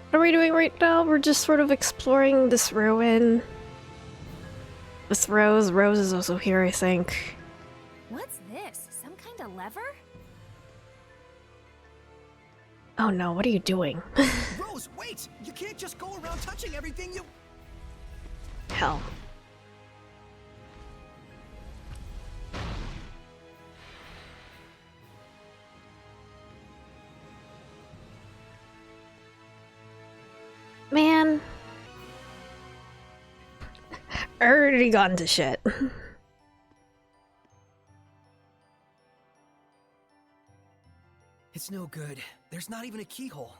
What are we doing right now? We're just sort of exploring this ruin. With Rose. Rose is also here, I think. What's this? Some kind of lever? Oh no, what are you doing? Rose, wait! You can't just go around touching everything you... Hell. Man. Already gone to shit. It's no good. There's not even a keyhole.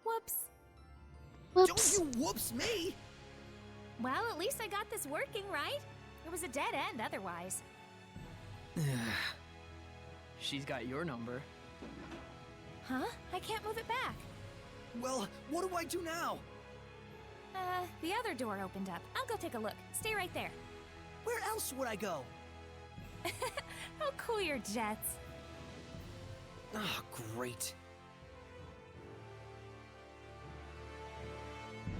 Whoops. Whoops. Don't you whoops me! Well, at least I got this working, right? It was a dead end otherwise. She's got your number. Huh? I can't move it back. Well, what do I do now? The other door opened up. I'll go take a look. Stay right there. Where else would I go? How cool your jets. Ah, great.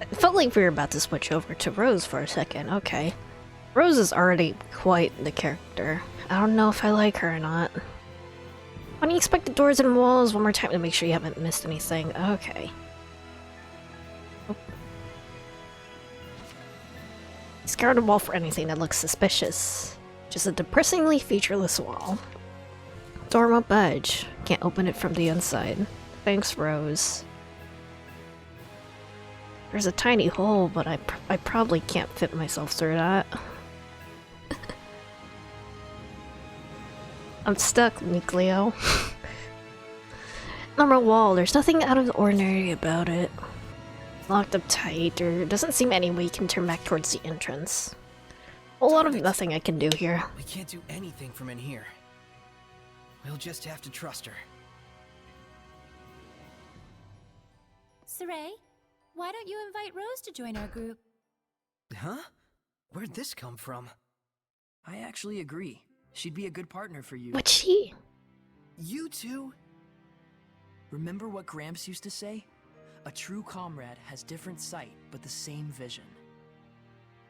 It felt like we were about to switch over to Rose for a second. Okay. Rose is already quite the character. I don't know if I like her or not. Why do you inspect the doors and walls one more time to make sure you haven't missed anything? Okay. Oh. Scour the wall for anything that looks suspicious. Just a depressingly featureless wall. Door won't budge. Can't open it from the inside. Thanks, Rose. There's a tiny hole, but I probably can't fit myself through that. I'm stuck, Nucleo. Normal wall, there's nothing out of the ordinary about it. Locked up tight, there doesn't seem any way you can turn back towards the entrance. A lot of nothing I can do here. We can't do anything from in here. We'll just have to trust her. Saray, why don't you invite Rose to join our group? Huh? Where'd this come from? I actually agree. She'd be a good partner for you. What's she? You two? Remember what Gramps used to say? A true comrade has different sight, but the same vision.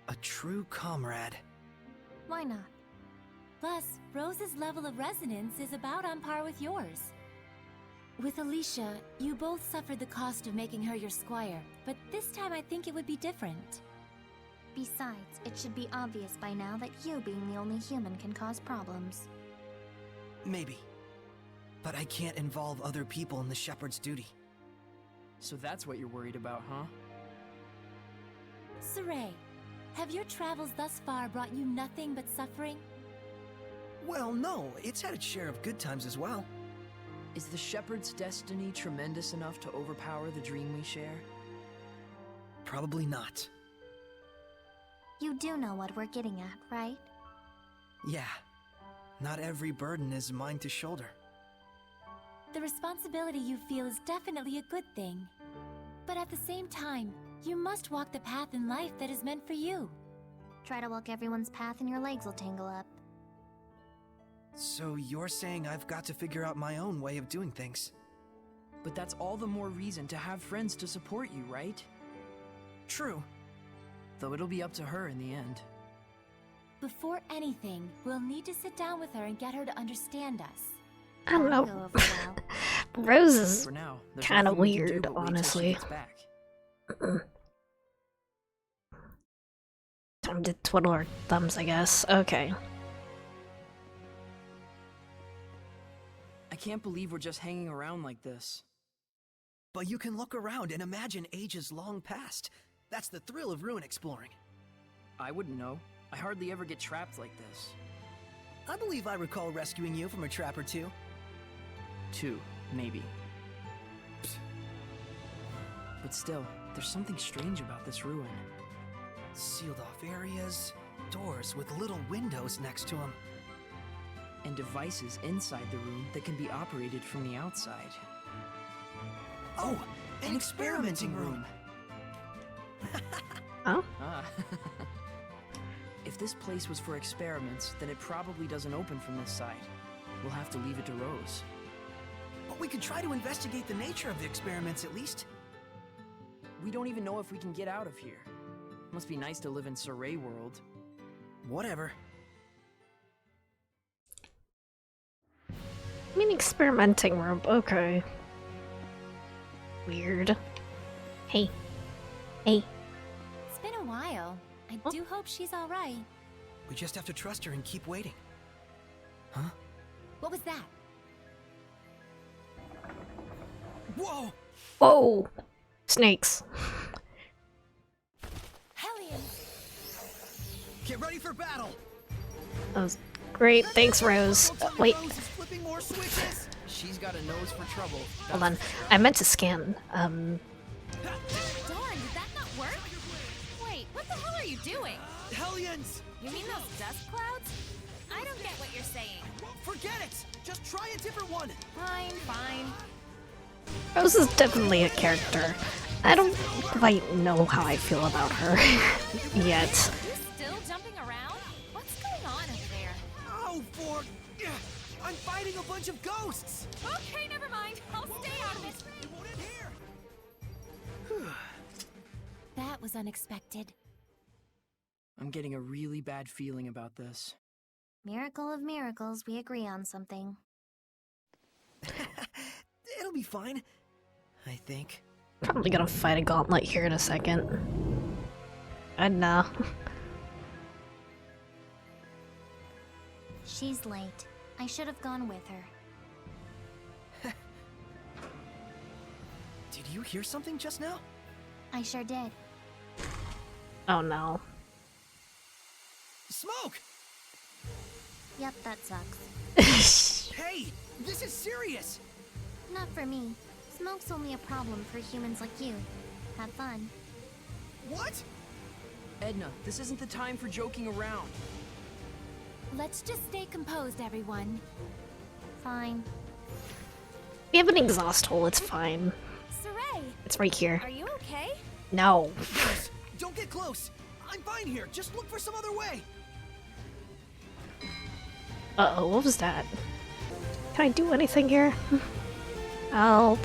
A true comrade. Why not? Plus, Rose's level of resonance is about on par with yours. With Alicia, you both suffered the cost of making her your squire, but this time I think it would be different. Besides, it should be obvious by now that you being the only human can cause problems. Maybe. But I can't involve other people in the shepherd's duty. So that's what you're worried about, huh? Saray, have your travels thus far brought you nothing but suffering? Well, no, it's had its share of good times as well. Is the shepherd's destiny tremendous enough to overpower the dream we share? Probably not. You do know what we're getting at, right? Yeah. Not every burden is mine to shoulder. The responsibility you feel is definitely a good thing. But at the same time, you must walk the path in life that is meant for you. Try to walk everyone's path and your legs will tangle up. So you're saying I've got to figure out my own way of doing things? But that's all the more reason to have friends to support you, right? True. Though it'll be up to her in the end. Before anything, we'll need to sit down with her and get her to understand us. I don't That'll go know. over well. Rose is For now, there's kind of nothing we can do weird, but wait till she honestly. gets back. Time to twiddle our thumbs, I guess. Okay. I can't believe we're just hanging around like this. But you can look around and imagine ages long past. That's the thrill of ruin exploring. I wouldn't know. I hardly ever get trapped like this. I believe I recall rescuing you from a trap or two. 2, maybe. But still, there's something strange about this ruin. Sealed off areas, doors with little windows next to them. And devices inside the room that can be operated from the outside. Oh, an experimenting room. Oh? Ah. If this place was for experiments, then it probably doesn't open from this side. We'll have to leave it to Rose. But we could try to investigate the nature of the experiments at least. we don't even know if we can get out of here. Must be nice to live in Saray world. Whatever. I mean, experimenting room. Okay. Weird. Hey. Hey. It's been a while. I do hope she's alright. We just have to trust her and keep waiting. Huh? What was that? Whoa! Whoa! Snakes. Hellion! Get ready for battle! That was great. Thanks, Rose. Wait, Rose is flipping more switches. She's got a nose for trouble. hold on. I meant to scan. Darn, did that not work? Wait, what the hell are you doing? Hellions! You mean those dust clouds? I don't get what you're saying. Forget it! Just try a different one! Fine, fine. Rose is definitely a character. I don't quite know how I feel about her yet. You still jumping around? What's going on up there? Oh, I'm fighting a bunch of ghosts! Okay, never mind. I'll stay out of it. It won't end here! That was unexpected. I'm getting a really bad feeling about this. Miracle of miracles, we agree on something. It'll be fine. I think. Probably gonna fight a gauntlet here in a second. I know. She's late. I should have gone with her. Did you hear something just now? I sure did. Oh no. Smoke! Yep, that sucks. Hey! This is serious! Not for me. Smoke's only a problem for humans like you. Have fun. What? Edna, this isn't the time for joking around. Let's just stay composed, everyone. Fine. We have an exhaust hole, it's fine. Saray, It's right here. are you okay? No. Don't get close! I'm fine here! Just look for some other way! Uh-oh, what was that? Can I do anything here? Help.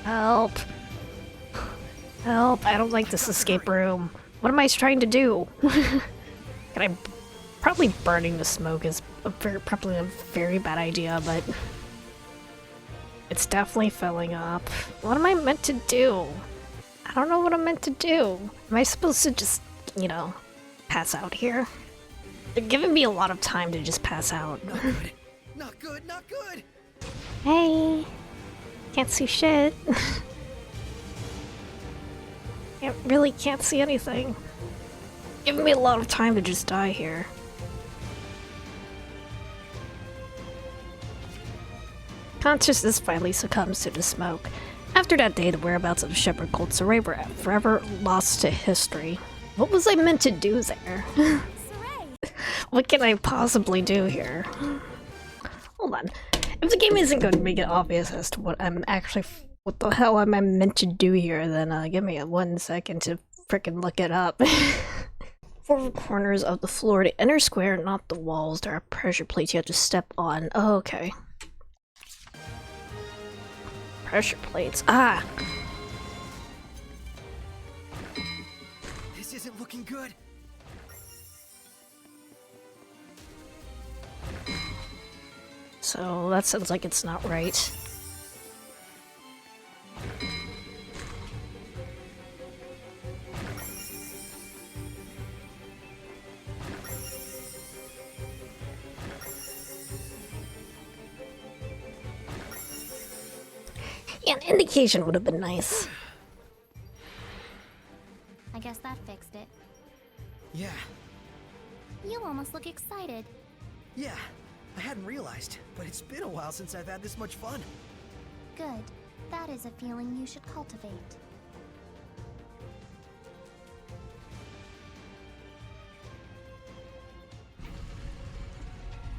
Help. Help, I don't like this escape room. What am I trying to do? Can I... Probably burning the smoke is probably a very bad idea, but... It's definitely filling up. What am I meant to do? I don't know what I'm meant to do. Am I supposed to just, you know, pass out here? They're giving me a lot of time to just pass out. Not good! Not good! Not good! Hey! Can't see shit. Can't see anything. Giving me a lot of time to just die here. Consciousness finally succumbs to the smoke. After that day, the whereabouts of Shepherd called Saray were forever lost to history. What was I meant to do there? Saray! What can I possibly do here? Hold on. If the game isn't going to make it obvious as to what I'm actually... What the hell am I meant to do here, then give me a 1 second to frickin' look it up. Four corners of the floor. The inner square, not the walls. There are pressure plates you have to step on. Oh, okay. Pressure plates. Ah! This isn't looking good. So that sounds like it's not right. Yeah, an indication would have been nice. I guess that fixed it. Yeah. You almost look excited. Yeah. I hadn't realized, but it's been a while since I've had this much fun. Good. That is a feeling you should cultivate.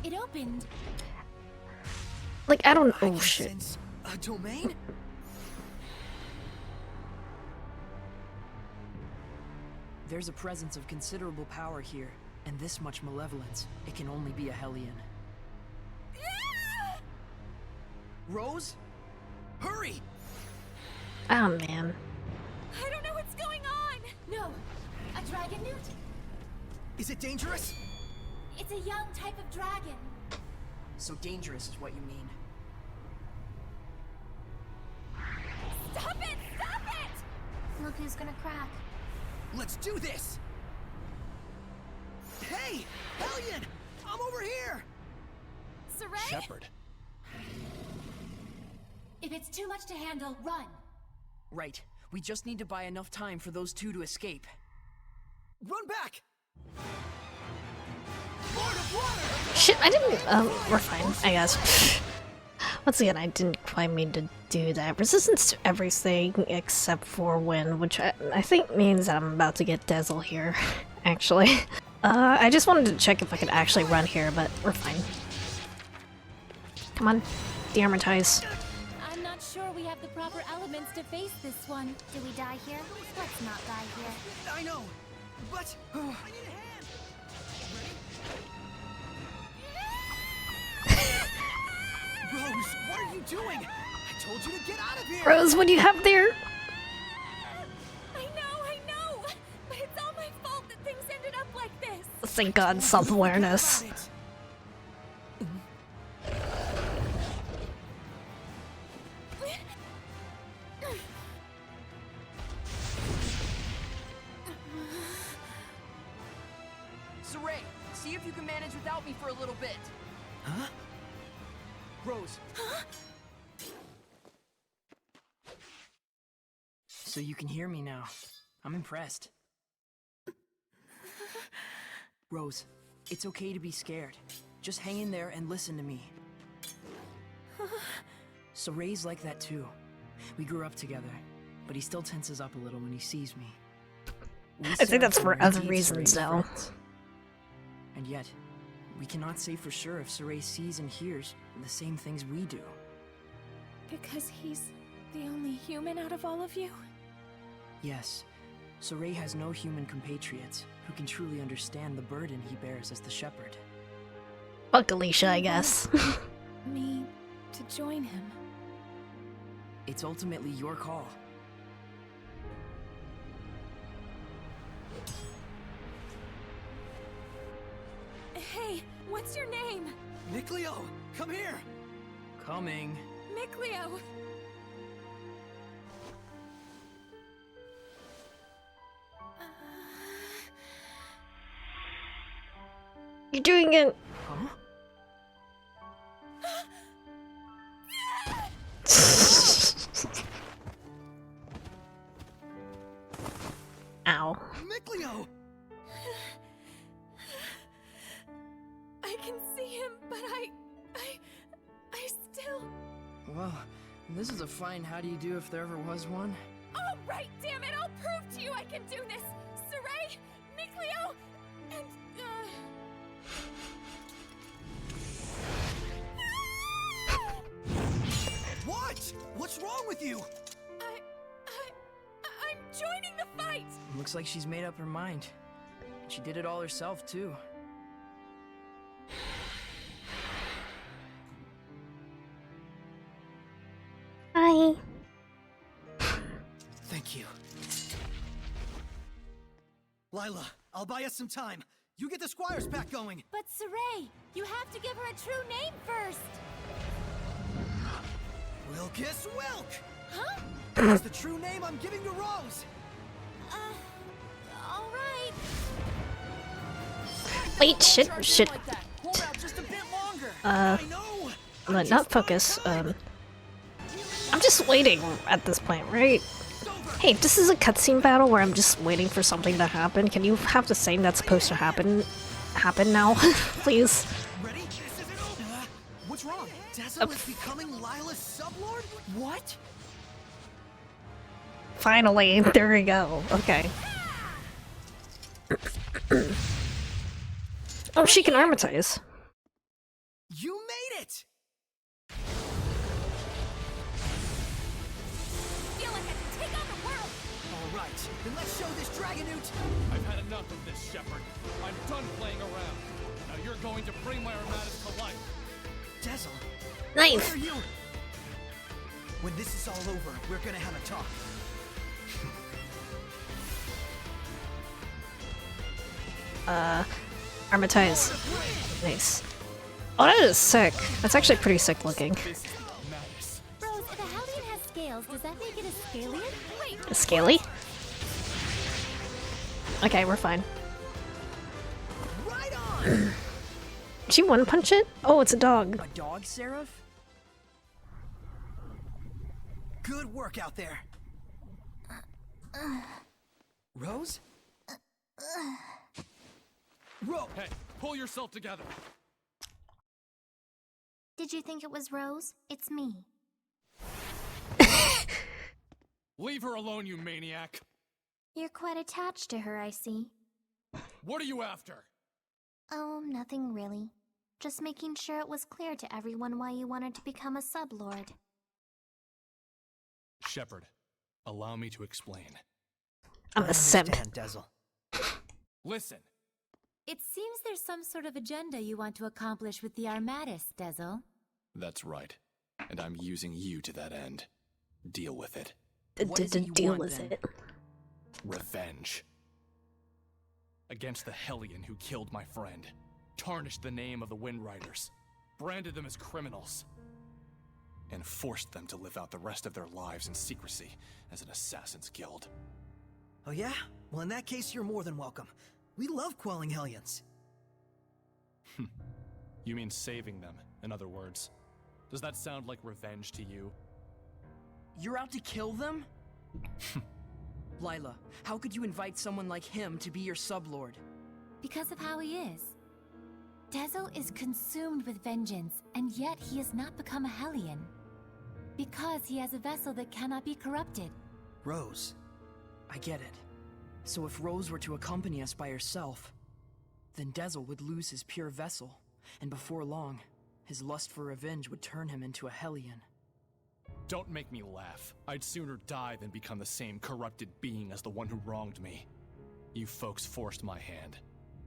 It opened. Like, I don't... I Oh, can shit. sense a domain? There's a presence of considerable power here, and this much malevolence. It can only be a Hellion. Rose? Hurry! Oh, man. dragon newt? Is it dangerous? It's a young type of dragon. So dangerous is what you mean. Stop it! Stop it! Look who's gonna crack. Let's do this! Hey! Hellion! I'm over here! Saray? Shepard. If it's too much to handle, run. Right. We just need to buy enough time for those two to escape. Run back! Lord of Water! Shit, I didn't. We're fine, I guess. Once again, I didn't quite mean to do that. Resistance to everything except for wind, which I think means that I'm about to get Dazzle here, actually. I just wanted to check if I could actually run here, but we're fine. Come on, de-armortize. I'm not sure we have the proper elements to face this one. Do we die here? Let's not die here. I know, but I need a hand. Ready? Rose, what are you doing? I told you to get out of here. Rose, what do you have there? I know, but it's all my fault that things ended up like this. Thank God, self-awareness. Saray, see if you can manage without me for a little bit. Huh? Rose. So you can hear me now. I'm impressed. Rose, it's okay to be scared. Just hang in there and listen to me. Saray's like that too. We grew up together, but he still tenses up a little when he sees me. I think that's for other reasons, though. And yet, we cannot say for sure if Saray sees and hears the same things we do. Because he's the only human out of all of you? Yes, Saray has no human compatriots who can truly understand the burden he bears as the shepherd. Fuck Alicia, I guess. Me to join him. It's ultimately your call. Hey, what's your name? Nicleo, come here. Coming. Nicleo. You're doing it. Huh? Ow. Nicleo! I can see him, but I still... Well, this is a fine how do you do if there ever was one. Oh, right, damn it! I'll prove to you I can do this! Saray, Nicleo, and, What? What's wrong with you? I'm joining the fight! Looks like she's made up her mind. She did it all herself, too. Hi. Thank you. Lila, I'll buy us some time. You get the squire's pact going. But Saray, you have to give her a true name first! Wilkis Wilk! Huh? That's the true name I'm giving to Rose. Alright. Wait, shit. Like that. Hold out just a bit longer. I know. But not focus. I'm just waiting at this point, right? Hey, this is a cutscene battle where I'm just waiting for something to happen. Can you have the thing that's supposed to happen now, please? Ready? This isn't over. What's wrong? Dazzle is becoming Lila's sublord? What? Finally, there we go. Okay. Oh, she can armatize. You made it! Feel like I can take on the world! All right, then let's show this dragon newt. I've had enough of this, Shepard. I'm done playing around. Now you're going to bring my armadas to life. Dazzle, Knife. where are you? When this is all over, we're gonna have a talk. Armatize. Nice. Oh, that is sick. That's actually pretty sick looking. This is madness. Rose, if a Hellion has scales, does that make it a Scalian? Wait, A scaly? Okay, we're fine. Right on! Did she one punch it? Oh, it's a dog. A dog, Seraph? Good work out there. Rose? Hey, pull yourself together. Did you think it was Rose? It's me. Leave her alone, you maniac. You're quite attached to her, I see. What are you after? Oh, nothing really. Just making sure it was clear to everyone why you wanted to become a sublord. Shepard, allow me to explain. I'm a simp. Understand, Dezel. Listen, it seems there's some sort of agenda you want to accomplish with the Armatis, Dezel. that's right. And I'm using you to that end. Deal with it. What is it you Deal want, with then? it. Revenge. Against the Hellion who killed my friend, tarnished the name of the Windriders, branded them as criminals, and forced them to live out the rest of their lives in secrecy as an assassin's guild. Oh yeah? Well, in that case, you're more than welcome. We love quelling Hellions. You mean saving them, in other words. Does that sound like revenge to you? You're out to kill them? Lila, how could you invite someone like him to be your sublord? Because of how he is. Dezel is consumed with vengeance, and yet he has not become a Hellion. Because he has a vessel that cannot be corrupted. Rose. I get it. So if Rose were to accompany us by herself, then Dezel would lose his pure vessel, and before long, his lust for revenge would turn him into a Hellion. Don't make me laugh. I'd sooner die than become the same corrupted being as the one who wronged me. You folks forced my hand.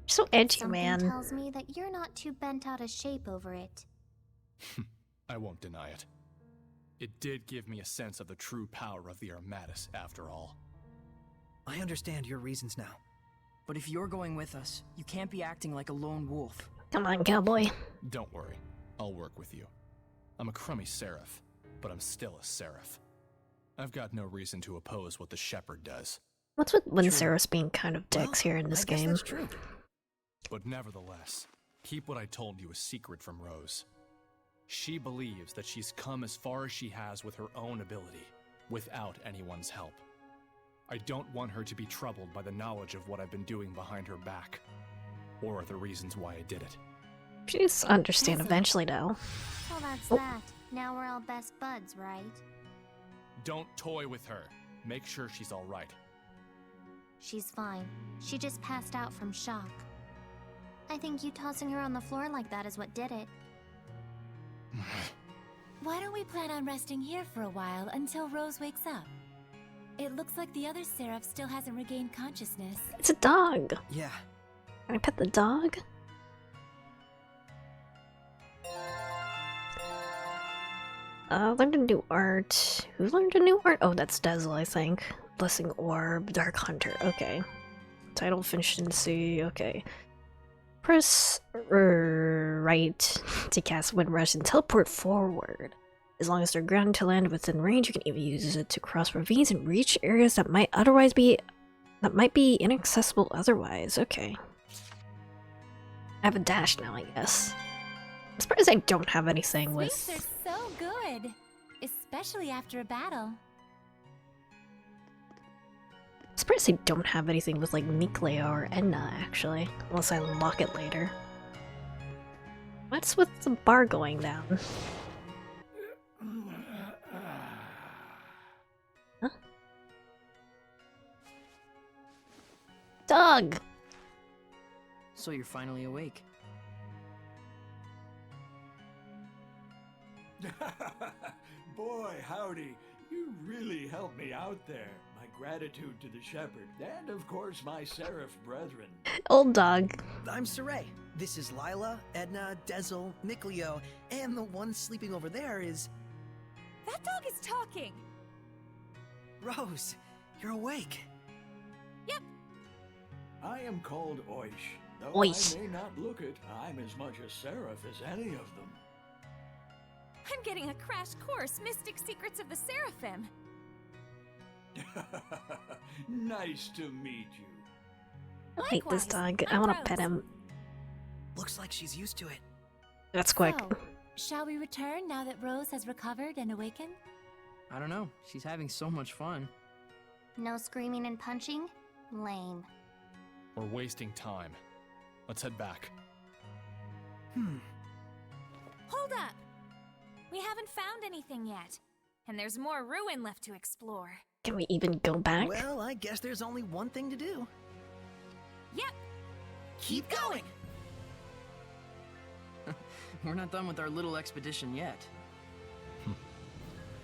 You're so edgy, Something man. tells me that you're not too bent out of shape over it. I won't deny it. It did give me a sense of the true power of the Armatis, after all. I understand your reasons now. But if you're going with us, you can't be acting like a lone wolf. Come on, cowboy. Don't worry. I'll work with you. I'm a crummy seraph, but I'm still a seraph. I've got no reason to oppose what the Shepherd does. What's with Windsaris being kind of dicks here in this I guess game? that's true. But nevertheless, keep what I told you a secret from Rose. She believes that she's come as far as she has with her own ability, without anyone's help. I don't want her to be troubled by the knowledge of what I've been doing behind her back, or the reasons why I did it. She's understand eventually now. Well, that's Oh. that. Now we're all best buds, right? Don't toy with her. Make sure she's all right. She's fine. She just passed out from shock. I think you tossing her on the floor like that is what did it. Why don't we plan on resting here for a while until Rose wakes up? It looks like the other Seraph still hasn't regained consciousness. It's a dog. Yeah. Can I pet the dog? Learned a new art. Who learned a new art? Oh, that's Dezel, I think. Blessing Orb, Dark Hunter. Okay. Title efficiency. Okay. Press right to cast Wind Rush and teleport forward. As long as they're grounded to land within range, you can even use it to cross ravines and reach areas that might be inaccessible otherwise. Okay. I have a dash now, I guess. I'm surprised I don't have anything with. Swings are so good, especially after a battle. I'm surprised I don't have anything with like Miklea or Edna, actually. Unless I unlock it later. What's with the bar going down? Huh? Dog! So you're finally awake. Boy, howdy. You really helped me out there. My gratitude to the shepherd, and of course my seraph brethren. Old dog. I'm Saray. This is Lila, Edna, Dezel, Mikleo, and the one sleeping over there is... That dog is talking! Rose. You're awake. I am called Oish, Though Oish. I may not look it, I'm as much a seraph as any of them. I'm getting a crash course, Mystic Secrets of the Seraphim. Nice to meet you. I hate this Likewise. dog. I I'm want to Rose. pet him. Looks like she's used to it. That's quick. So, shall we return now that Rose has recovered and awakened? I don't know. She's having so much fun. No screaming and punching? Lame. We're wasting time. Let's head back. Hold up! We haven't found anything yet. And there's more ruin left to explore. Can we even go back? Well, I guess there's only one thing to do. Yep, Keep going! We're not done with our little expedition yet.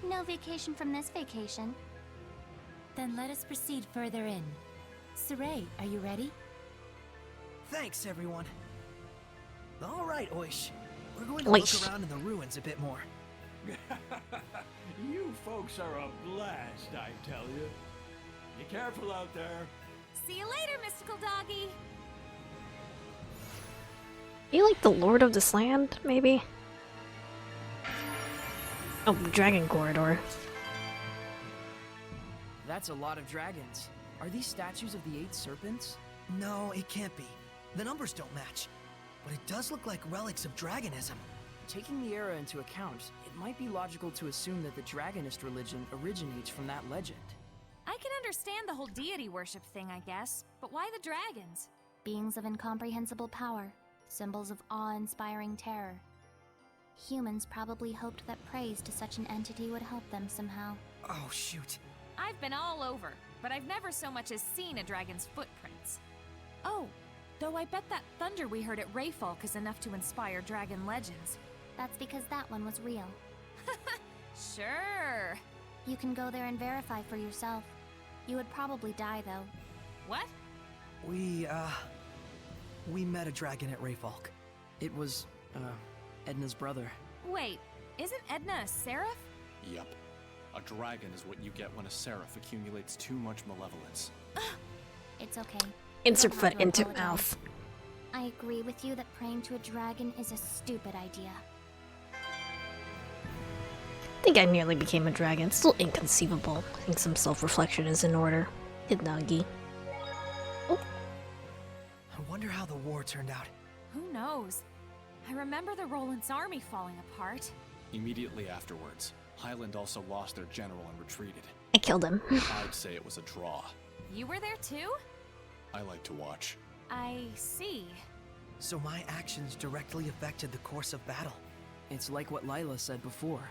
No vacation from this vacation. then let us proceed further in. Saray, are you ready? Thanks, everyone. All right, Oish. We're going to Oish. look around in the ruins a bit more. You folks are a blast, I tell you. Be careful out there. See you later, mystical doggy! You like the Lord of this land, maybe? Oh, Dragon Corridor. That's a lot of dragons. Are these statues of the 8 serpents? No, it can't be. The numbers don't match. But it does look like relics of dragonism. Taking the era into account, it might be logical to assume that the Dragonist religion originates from that legend. I can understand the whole deity worship thing, I guess, but why the dragons? Beings of incomprehensible power, symbols of awe-inspiring terror. Humans probably hoped that praise to such an entity would help them somehow. Oh, shoot. I've been all over, but I've never so much as seen a dragon's footprints. Oh, though I bet that thunder we heard at Rayfalk is enough to inspire dragon legends. That's because that one was real. Sure. You can go there and verify for yourself. You would probably die, though. What? We met a dragon at Rayfalk. It was, Edna's brother. Wait, isn't Edna a seraph? Yep. A dragon is what you get when a seraph accumulates too much malevolence. It's okay. Insert You don't have foot to into apologize. mouth. I agree with you that praying to a dragon is a stupid idea. I think I nearly became a dragon. It's still inconceivable. I think some self-reflection is in order. Hidnagi. I wonder how the war turned out. Who knows? I remember the Roland's army falling apart. Immediately afterwards, Highland also lost their general and retreated. I killed him. I'd say it was a draw. You were there too? I like to watch. I see. So my actions directly affected the course of battle. It's like what Lila said before.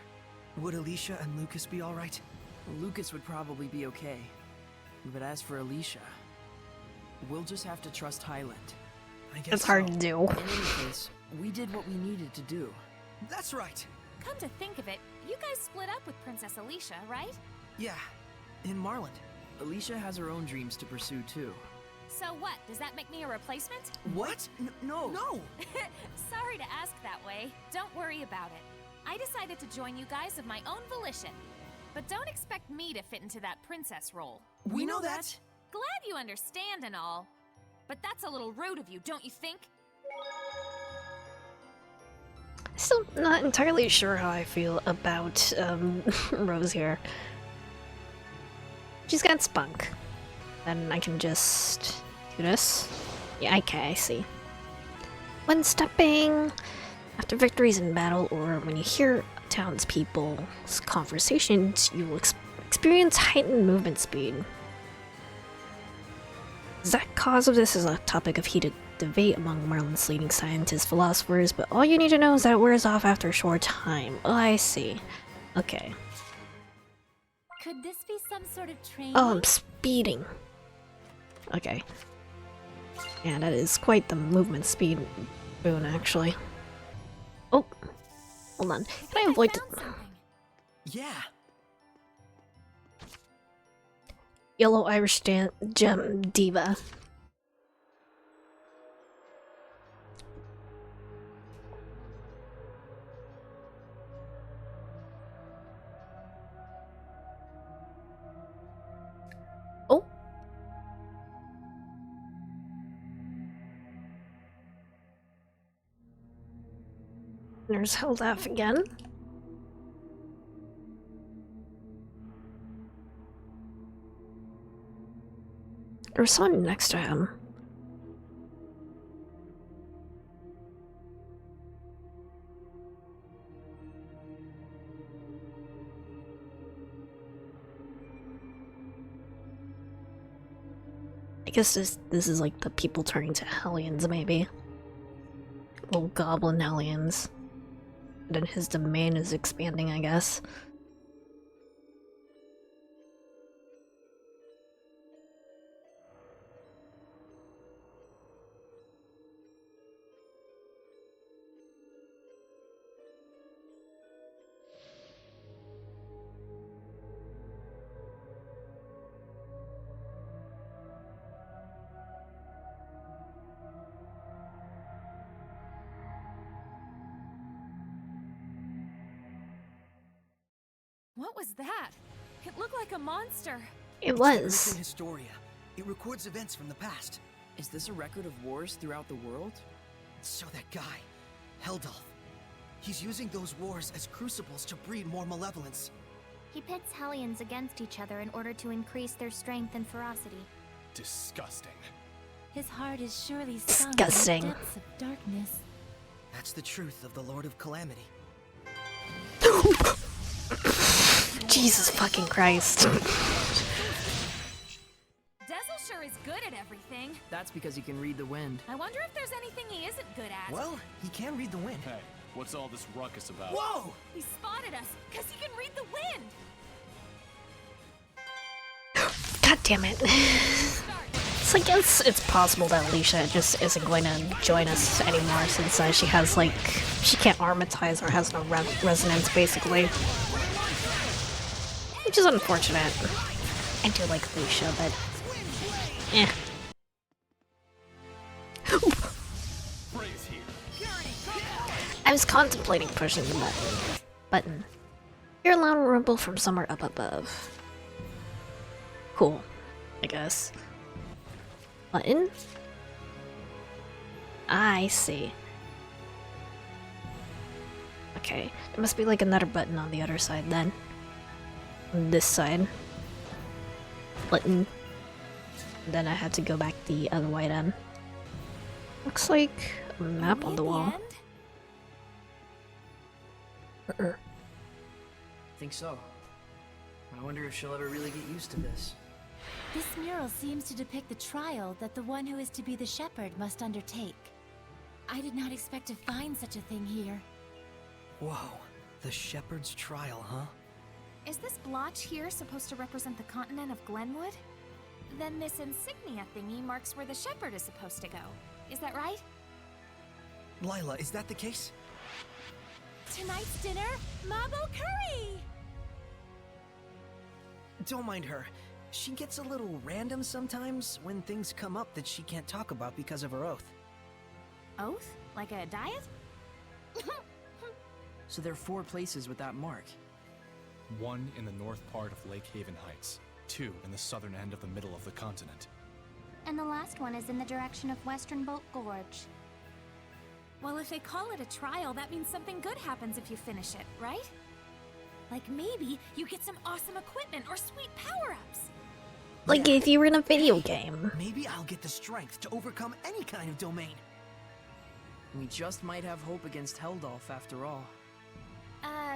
Would Alicia and Lucas be alright? Lucas would probably be okay. But as for Alicia, we'll just have to trust Highland. I guess It's hard so. to do. In any case, we did what we needed to do. That's right. Come to think of it, you guys split up with Princess Alicia, right? Yeah, in Marland. Alicia has her own dreams to pursue too. So what, does that make me a replacement? What? No. No! Sorry to ask that way. Don't worry about it. I decided to join you guys of my own volition. But don't expect me to fit into that princess role. We know that. Glad you understand and all. But that's a little rude of you, don't you think? Still not entirely sure how I feel about Rose here. She's got spunk. Then I can just do this. Yeah, okay, I see. When stepping after victories in battle, or when you hear townspeople's conversations, you will experience heightened movement speed. The exact cause of this is a topic of heated debate among Marland's leading scientists, philosophers, but all you need to know is that it wears off after a short time. Oh, I see. Okay. Could this be some sort of training? Oh, I'm speeding. Okay. Yeah, that is quite the movement speed boon, actually. Oh, hold on. Can I avoid the found something. Yeah. yellow Irish gem diva? Oh. There's Heldaf again. There's someone next to him. I guess this is like the people turning to Hellions, maybe. Little goblin Hellions. Then his domain is expanding, I guess. What was that? It looked like a monster. It It's was. written Historia. It records events from the past. Is this a record of wars throughout the world? So that guy, Heldolf, he's using those wars as crucibles to breed more malevolence. He pits Hellions against each other in order to increase their strength and ferocity. Disgusting. His heart is surely sunk Disgusting. in the depths of darkness. That's the truth of the Lord of Calamity. Jesus fucking Christ. Dazzle sure is good at everything. That's because he can read the wind. I wonder if there's anything he isn't good at. Well, he can read the wind. Hey, what's all this ruckus about? Whoa! He spotted us because he can read the wind. God damn it. So I guess it's possible that Alicia just isn't going to join us anymore since she has, like, she can't armatize or has no resonance, basically. Which is unfortunate. I do like Alicia, but... eh. Praise here. I was contemplating pushing the button. Hear a loud rumble from somewhere up above. Cool, I guess. Button? I see. Okay, there must be like another button on the other side then. On this side. Button. Then I had to go back the other way then. Looks like a map on the wall. Think so. I wonder if she'll ever really get used to this. This mural seems to depict the trial that the one who is to be the shepherd must undertake. I did not expect to find such a thing here. Whoa, the shepherd's trial, huh? Is this blotch here supposed to represent the continent of Glenwood? Then this insignia thingy marks where the shepherd is supposed to go. Is that right? Lila, is that the case? Tonight's dinner, Mabo curry! Don't mind her. She gets a little random sometimes when things come up that she can't talk about because of her oath. Oath? Like a diet? So there are 4 places with that mark. 1 in the north part of Lake Haven Heights, 2 in the southern end of the middle of the continent. And the last one is in the direction of Western Bolt Gorge. Well, if they call it a trial, that means something good happens if you finish it, right? Like maybe you get some awesome equipment or sweet power-ups. Like Yeah. if you were in a video game. Maybe I'll get the strength to overcome any kind of domain. We just might have hope against Heldolf after all.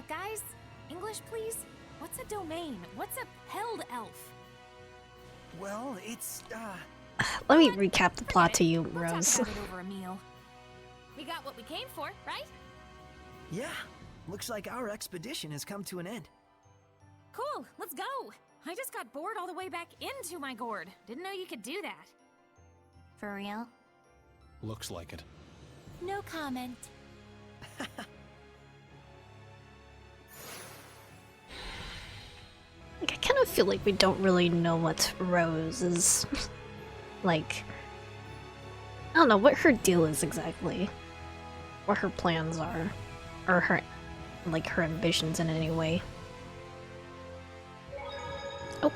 Guys, English please? What's a domain? What's a held elf? Well, it's, Let me recap the plot to you, We'll Rose. talk about it over a meal. We got what we came for, right? yeah. Looks like our expedition has come to an end. Cool, let's go. I just got bored all the way back into my gourd. Didn't know you could do that. For real? Looks like it. No comment. Like, I kind of feel like we don't really know what Rose is like. I don't know what her deal is exactly. What her plans are. Or her, like, her ambitions in any way. Oh,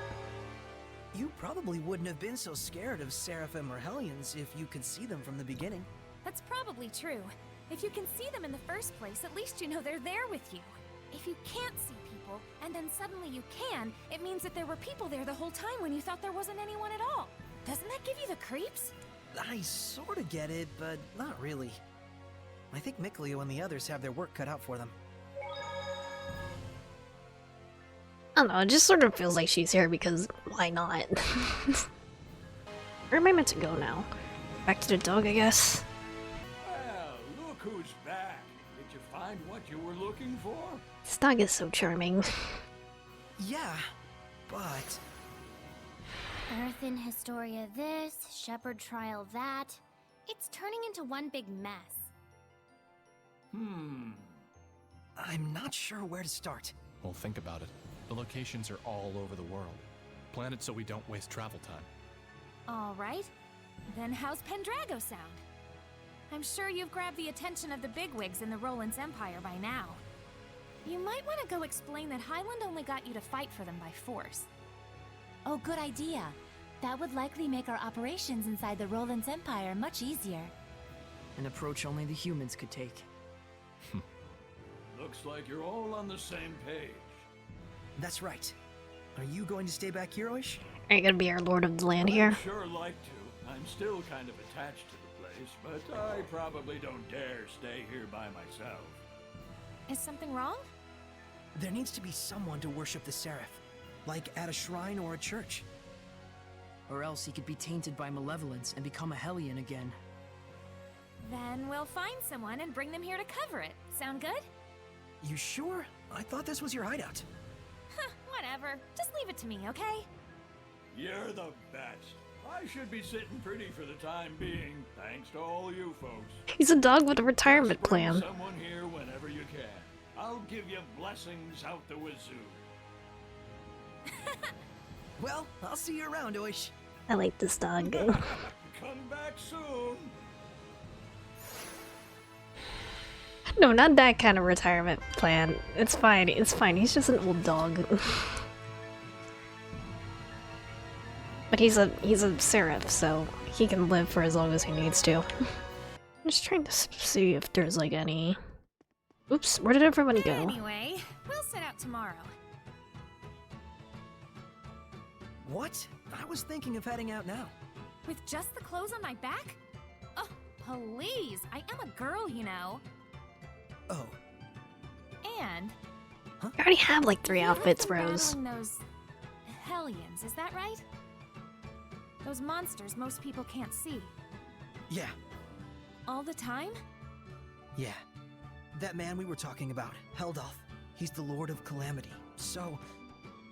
You probably wouldn't have been so scared of Seraphim or Hellions if you could see them from the beginning. That's probably true. If you can see them in the first place, at least you know they're there with you. If you can't see people, and then suddenly you can, it means that there were people there the whole time when you thought there wasn't anyone at all. Doesn't that give you the creeps? I sorta get it, but not really. I think Mikleo and the others have their work cut out for them. I don't know, it just sort of feels like she's here because why not? Where am I meant to go now? Back to the dog, I guess? Well, look who's back. Did you find what you were looking for? This dog is so charming. Yeah, but... Earth in Historia this, Shepherd trial that. It's turning into one big mess. I'm not sure where to start. Well, think about it. The locations are all over the world. Plan it so we don't waste travel time. Alright. Then how's Pendrago sound? I'm sure you've grabbed the attention of the bigwigs in the Roland's Empire by now. You might want to go explain that Highland only got you to fight for them by force. Oh, good idea. That would likely make our operations inside the Roland's Empire much easier. An approach only the humans could take. Looks like you're all on the same page. That's right. Are you going to stay back here, Oish? Are you gonna be our lord of the land here? I'd sure like to. I'm still kind of attached to the place, but I probably don't dare stay here by myself. Is something wrong? There needs to be someone to worship the Seraph. Like at a shrine or a church. Or else he could be tainted by malevolence and become a Hellion again. Then we'll find someone and bring them here to cover it. Sound good? You sure? I thought this was your hideout. Huh, whatever. Just leave it to me, okay? You're the best. I should be sitting pretty for the time being, thanks to all you folks. He's a dog with a retirement Just bring plan. someone here whenever you can. I'll give you blessings out the wazoo. Well, I'll see you around, Oish. I like this dog. Come back soon. No, not that kind of retirement plan. It's fine, it's fine. He's just an old dog. But he's a seraph, so he can live for as long as he needs to. I'm just trying to see if there's like any... Oops, where did everyone go? Anyway, we'll set out tomorrow. What? I was thinking of heading out now. With just the clothes on my back? Oh, please! I am a girl, you know. Oh, And... I already have like 3 you've outfits, been Rose. battling those... Hellions, is that right? Those monsters most people can't see. yeah, All the time? yeah. That man we were talking about, Heldolf. He's the Lord of Calamity. So,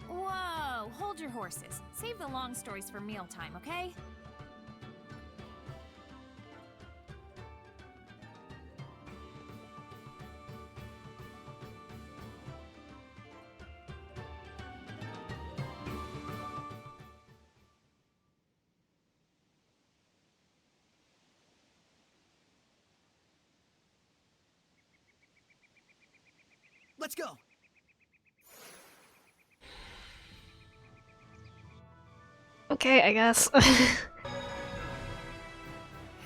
Whoa! Hold your horses. Save the long stories for mealtime, okay? let's go. Okay, I guess.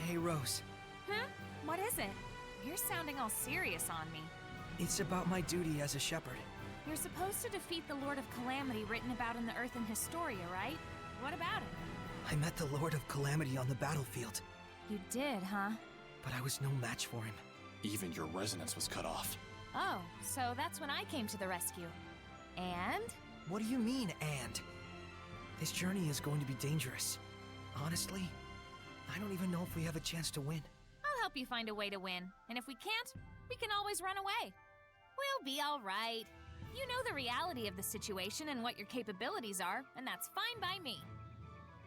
Hey, Rose. Huh? What is it? You're sounding all serious on me. It's about my duty as a shepherd. You're supposed to defeat the Lord of Calamity written about in the Earth in Historia, right? What about it? I met the Lord of Calamity on the battlefield, You did, huh? but I was no match for him. Even your resonance was cut off. Oh, so that's when I came to the rescue. And? What do you mean, and? This journey is going to be dangerous. Honestly, I don't even know if we have a chance to win. I'll help you find a way to win. And if we can't, we can always run away. We'll be alright. You know the reality of the situation and what your capabilities are, and that's fine by me.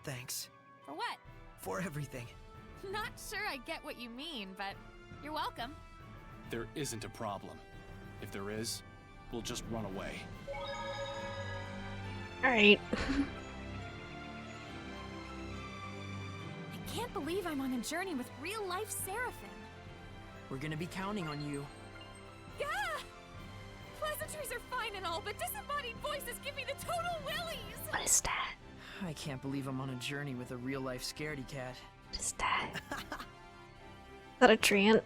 Thanks. For what? For everything. Not sure I get what you mean, but you're welcome. There isn't a problem. If there is, we'll just run away. Alright. I can't believe I'm on a journey with real-life Seraphim. We're gonna be counting on you. Gah! Pleasantries are fine and all, but disembodied voices give me the total willies! What is that? I can't believe I'm on a journey with a real-life scaredy cat. What is that? Is that a treant?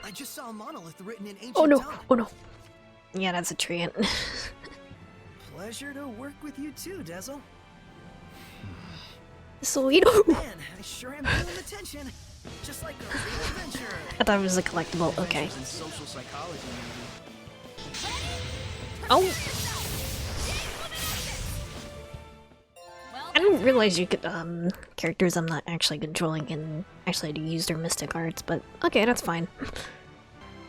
I just saw a monolith written in ancient Oh no! tongue. Oh no! Yeah, that's a treant. Pleasure to work with you too, Dezel. Sweet. Man, I sure am feeling the tension. Just like a real adventure. I thought it was a collectible. Okay. Adventures in social psychology, maybe. Oh! I didn't realize you could, characters I'm not actually controlling can actually use their mystic arts, but okay, that's fine. I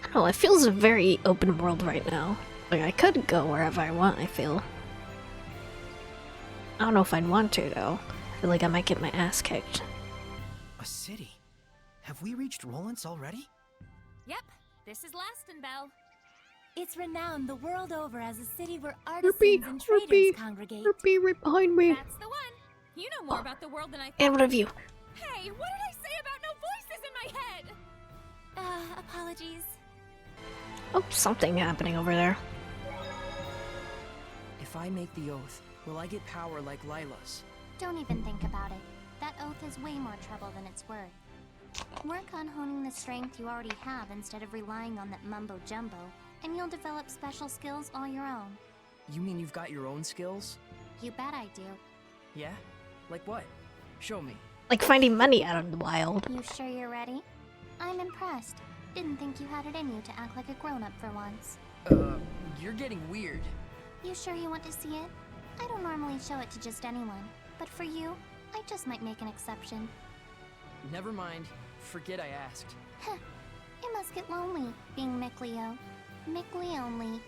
don't know, it feels a very open world right now. Like, I could go wherever I want, I feel. I don't know if I'd want to, though. I feel like I might get my ass kicked. A city? Have we reached Rollins already? Yep, this is Lastenbell. It's renowned the world over as a city where artisans Rupee, and traders Rupee, congregate. Rupee, right behind me. That's the one. You know more about the world than I thought. And what of you? Hey, what did I say about no voices in my head? Apologies. Oh, something happening over there. If I make the oath, will I get power like Lila's? Don't even think about it. That oath is way more trouble than it's worth. Work on honing the strength you already have instead of relying on that mumbo-jumbo, and you'll develop special skills all your own. You mean you've got your own skills? You bet I do. Yeah? Like what? Show me. Like finding money out in the wild. You sure you're ready? I'm impressed. Didn't think you had it in you to act like a grown-up for once. You're getting weird. You sure you want to see it? I don't normally show it to just anyone, but for you, I just might make an exception. Never mind. Forget I asked. Heh. It must get lonely, being Mickleo. Mickley only.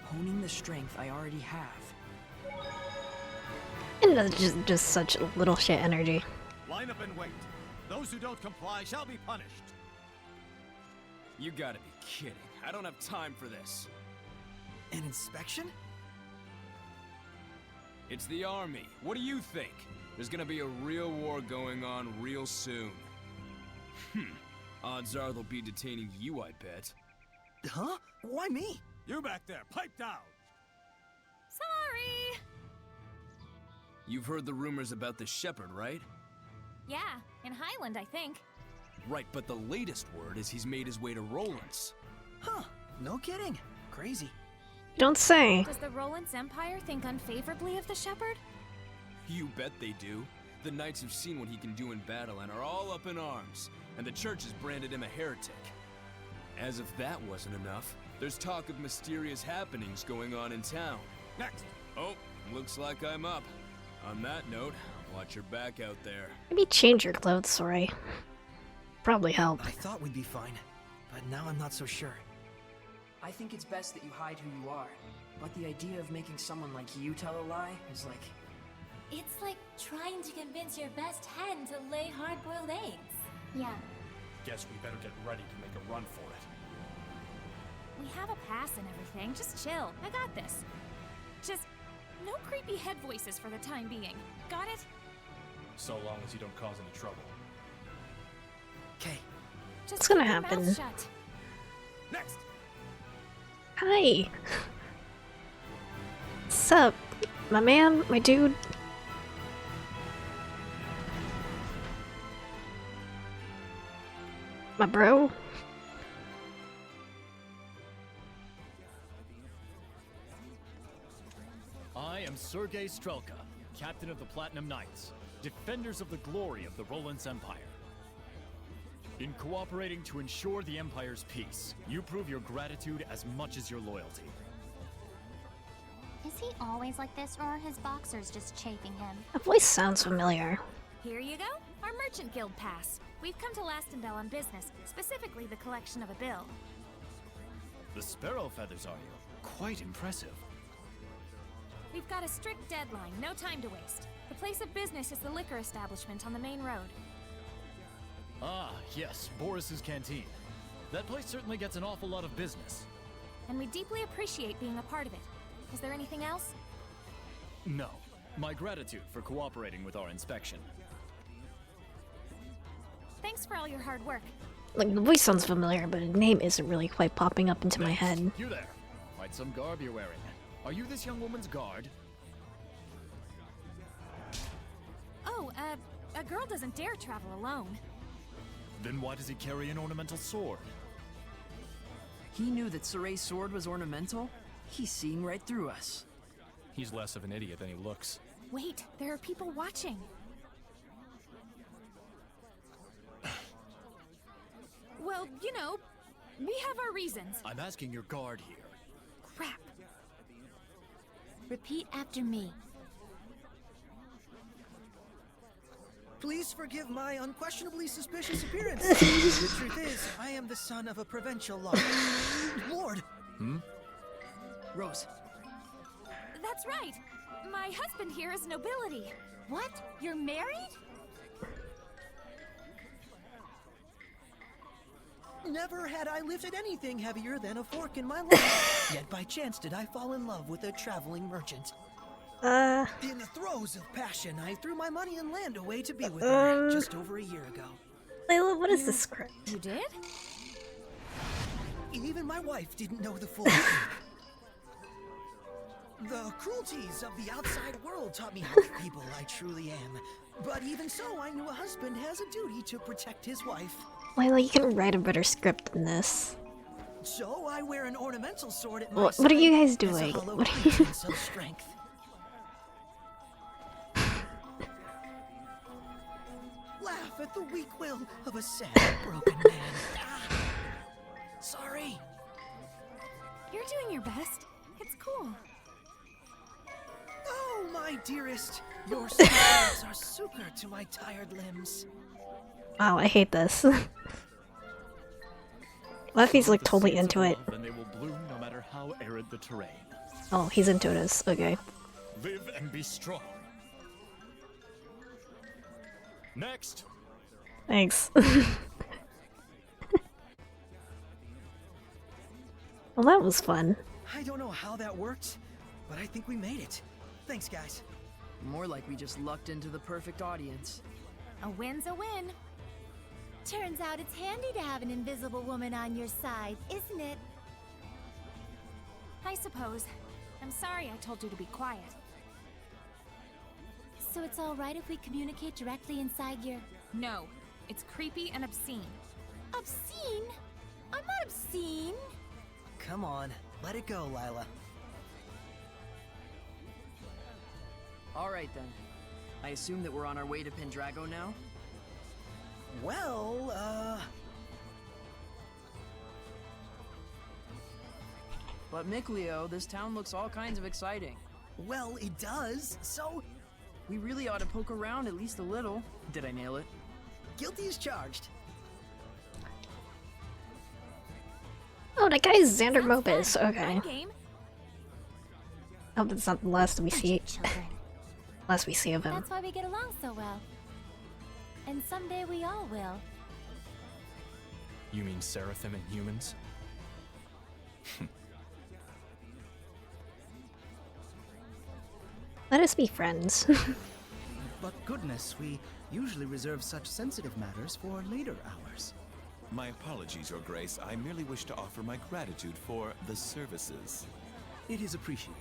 Honing the strength I already have. And that's just such little shit energy. Line up and wait. Those who don't comply shall be punished. You gotta be kidding. I don't have time for this. An inspection? It's the army. What do you think? There's gonna be a real war going on real soon. Odds are they'll be detaining you, I bet. Huh? Why me? You back there, pipe down! Sorry! You've heard the rumors about the shepherd, right? Yeah, in Highland, I think. Right, but the latest word is he's made his way to Rollins. Huh. No kidding. Crazy. You don't say. Does the Rollins Empire think unfavorably of the Shepherd? You bet they do. The knights have seen what he can do in battle and are all up in arms, and the church has branded him a heretic. As if that wasn't enough, there's talk of mysterious happenings going on in town. Next! Oh, looks like I'm up. On that note, watch your back out there. Maybe change your clothes, sorry. Probably help. I thought we'd be fine, but now I'm not so sure. I think it's best that you hide who you are. But the idea of making someone like you tell a lie is like... It's like trying to convince your best hen to lay hard-boiled eggs. Yeah. Guess we better get ready to make a run for it. We have a pass and everything. Just chill. I got this. Just no creepy head voices for the time being. Got it? So long as you don't cause any trouble. Okay. Just What's gonna keep your mouth happen? shut. Next! Hi! What's up? My man? My dude? My bro? I am Sergei Strelka, captain of the Platinum Knights, defenders of the glory of the Rollins Empire. In cooperating to ensure the Empire's peace, you prove your gratitude as much as your loyalty. Is he always like this, or are his boxers just chafing him? That voice sounds familiar. Here you go. Our Merchant Guild pass. We've come to Lastenbell on business, specifically the collection of a bill. The sparrow feathers, are you? Quite impressive. We've got a strict deadline, no time to waste. The place of business is the liquor establishment on the main road. Ah, yes, Boris's Canteen. That place certainly gets an awful lot of business. And we deeply appreciate being a part of it. Is there anything else? No. My gratitude for cooperating with our inspection. Thanks for all your hard work. Like, the voice sounds familiar, but the name isn't really quite popping up into my head. You there. Quite some garb you're wearing. Are you this young woman's guard? Oh, a girl doesn't dare travel alone. Then why does he carry an ornamental sword? He knew that Soray's sword was ornamental? He's seeing right through us. He's less of an idiot than he looks. Wait, there are people watching. Well, you know, we have our reasons. I'm asking your guard here. Crap. Repeat after me. Please forgive my unquestionably suspicious appearance. The truth is, I am the son of a provincial lord. Lord! Rose, That's right. My husband here is nobility. What? You're married? Never had I lifted anything heavier than a fork in my life. Yet by chance did I fall in love with a traveling merchant. In the throes of passion, I threw my money and land away to be with her just over a year ago. Layla, what is this script? You did? Even my wife didn't know the full truth. The cruelties of the outside world taught me how feeble I truly am. But even so, I knew a husband has a duty to protect his wife. Layla, you can write a better script than this. So I wear an ornamental sword at my What are you side guys as a doing? hollow What are you... evidence of strength. Laugh at the weak will of a sad, broken man. Sorry. You're doing your best. It's cool. Oh, my dearest, your smiles are succor to my tired limbs. Wow, I hate this. Leffy's like totally into it. Then they will bloom no matter how arid the terrain. Oh, he's into this. Okay. Live and be strong. Next. Thanks. Well, that was fun. I don't know how that worked, but I think we made it. Thanks, guys. more like we just lucked into the perfect audience. A win's a win. Turns out it's handy to have an invisible woman on your side, isn't it? I suppose. I'm sorry I told you to be quiet. So it's alright if we communicate directly inside your... No, it's creepy and obscene. Obscene? I'm not obscene. Come on, let it go, Lila. Alright then. I assume that we're on our way to Pendrago now? Well, But Mickleo, this town looks all kinds of exciting. well, it does, so We really ought to poke around at least a little. Did I nail it? guilty as charged. Oh, that guy is Xander Sounds Mobus. fun. Okay. Fun game. Hope it's not the last we see. Children. Last we see of him. That's why we get along so well. And someday we all will. You mean Seraphim and humans? Let us be friends. But goodness, we usually reserve such sensitive matters for later hours. My apologies, Your Grace. I merely wish to offer my gratitude for the services. It is appreciated,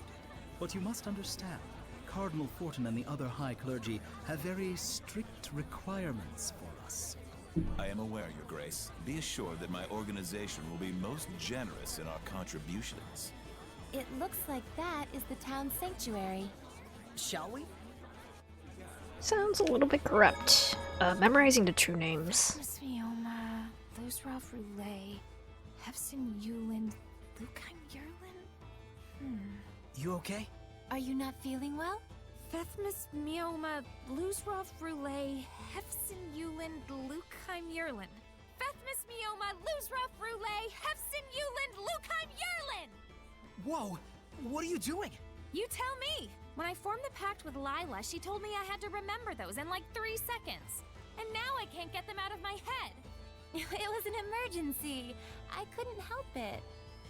but you must understand, Cardinal Fortin and the other high clergy have very strict requirements for us. I am aware, Your Grace. Be assured that my organization will be most generous in our contributions. It looks like that is the town's sanctuary. Shall we? Sounds a little bit corrupt. Memorizing the true names. Smioma, Losroff Roulette, Hefson Yuland, Lukeim Yerlin? You okay? Are you not feeling well? Fethmis Mioma, Losroff Roulette, Hefson Yuland, Lukeim Yerlin. Fethmis Mioma, Losroff Roulette, Hefson Yuland, Lukeim Yerlin! Whoa! What are you doing? You tell me! When I formed the pact with Lila, she told me I had to remember those in like 3 seconds. And now I can't get them out of my head. It was an emergency. I couldn't help it.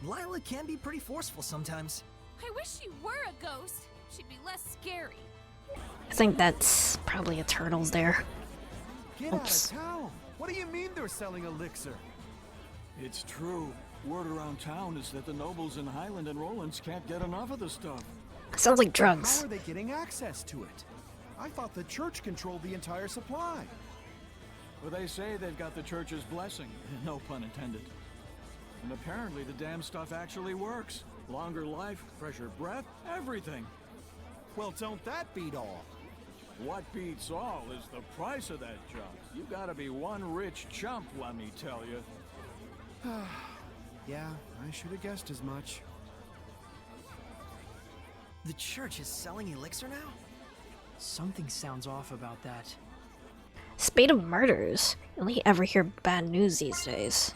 Lila can be pretty forceful sometimes. I wish she were a ghost. She'd be less scary. I think that's probably a turtle's there. Get Oops. out of town! What do you mean they're selling elixir? It's true. Word around town is that the nobles in Highland and Rollins can't get enough of the stuff. Sounds like How drugs. are they getting access to it? I thought the church controlled the entire supply. Well, they say they've got the church's blessing, no pun intended. And apparently the damn stuff actually works. Longer life, fresher breath, everything. Well, don't that beat all? What beats all is the price of that junk. You gotta be one rich chump, let me tell you. Yeah, I should have guessed as much. The church is selling elixir now? Something sounds off about that. Spate of murders. You only ever hear bad news these days.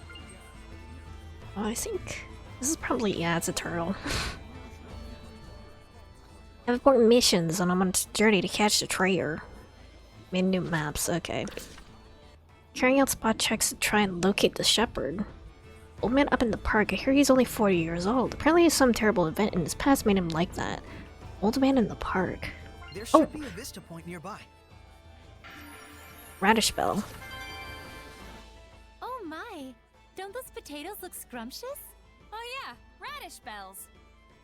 Oh, I think this is probably, yeah, it's a turtle. I have important missions and I'm on a journey to catch the traitor. Made new maps, okay. Carrying out spot checks to try and locate the shepherd. Old man up in the park, I hear he's only 40 years old. Apparently some terrible event in his past made him like that. Old man in the park. There should be a vista point nearby. Radish bell. Oh my! Don't those potatoes look scrumptious? Oh yeah, radish bells.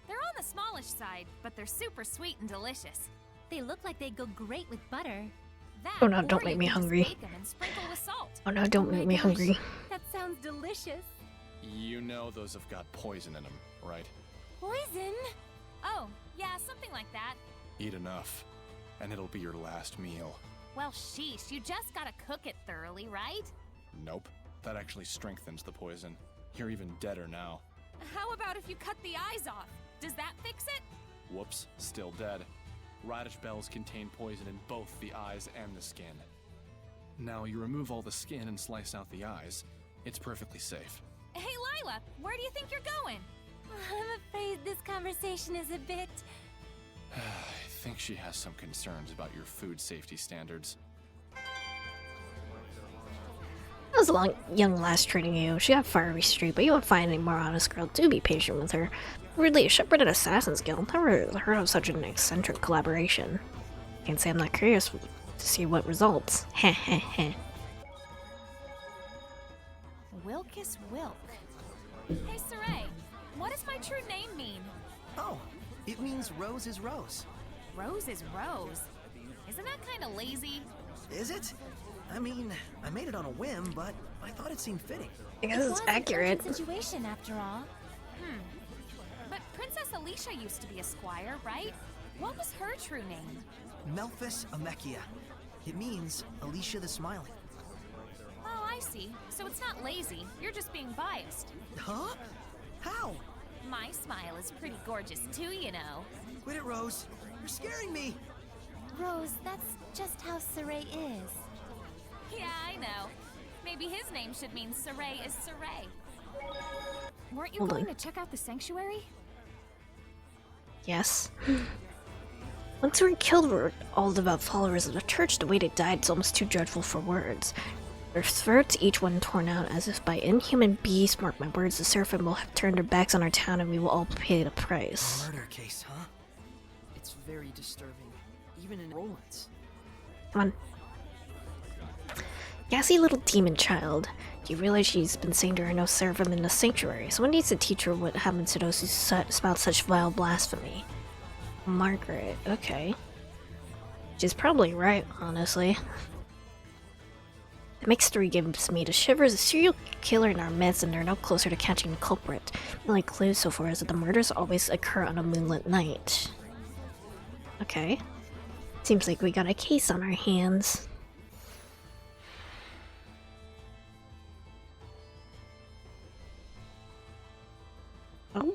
They're on the smallish side, but they're super sweet and delicious. They look like they'd go great with butter. That, Oh no, or don't you make me can just hungry. bake 'em and sprinkle with salt. Oh no, don't make me hungry. That sounds delicious. You know those have got poison in them, right? Poison? Oh, yeah, something like that. Eat enough, and it'll be your last meal. Well, sheesh, you just gotta cook it thoroughly, right? Nope, that actually strengthens the poison. You're even deader now. How about if you cut the eyes off? Does that fix it? Whoops, still dead. Radish bells contain poison in both the eyes and the skin. Now you remove all the skin and slice out the eyes. It's perfectly safe. Hey, Lila, where do you think you're going? I'm afraid this conversation is a bit... I think she has some concerns about your food safety standards. That was a young lass treating you. She got fiery street, but you won't find any more honest girl. Do be patient with her. Weirdly, a shepherd and Assassin's Guild. Never heard of such an eccentric collaboration. Can't say I'm not curious to see what results. Heh heh heh. Wilkus Wilk. Hey, Saray, what does my true name mean? Oh, it means Rose is Rose. Rose is Rose. Isn't that kind of lazy? Is it? I mean, I made it on a whim, but I thought it seemed fitting. Because it's accurate. Situation after all. But Princess Alicia used to be a squire, right? What was her true name? Melphis Amechia. It means Alicia the Smiling. Oh, I see. So it's not lazy. You're just being biased. Huh? How? My smile is pretty gorgeous too, you know. Quit it, Rose. You're scaring me. Rose, that's just how Saray is. Yeah, I know. Maybe his name should mean Saray is Saray. Weren't you Hold going on. to check out the sanctuary? Yes. Once we were killed, we were all devout followers of the church. The way they died is almost too dreadful for words. Their throats, each one torn out as if by inhuman beasts. Mark my words, the Seraphim will have turned their backs on our town and we will all pay the price. Murder case, huh? It's very disturbing, even in Roland's. Come on. Gassy little demon child. Do you realize she's been saying there are no seraphim in the sanctuary? Someone needs to teach her what happens to those who spout such vile blasphemy. Margaret, okay. She's probably right, honestly. The mixture gives me the shivers. A serial killer in our midst, and they're no closer to catching the culprit. The only clue so far is that the murders always occur on a moonlit night. Okay. Seems like we got a case on our hands. Oh?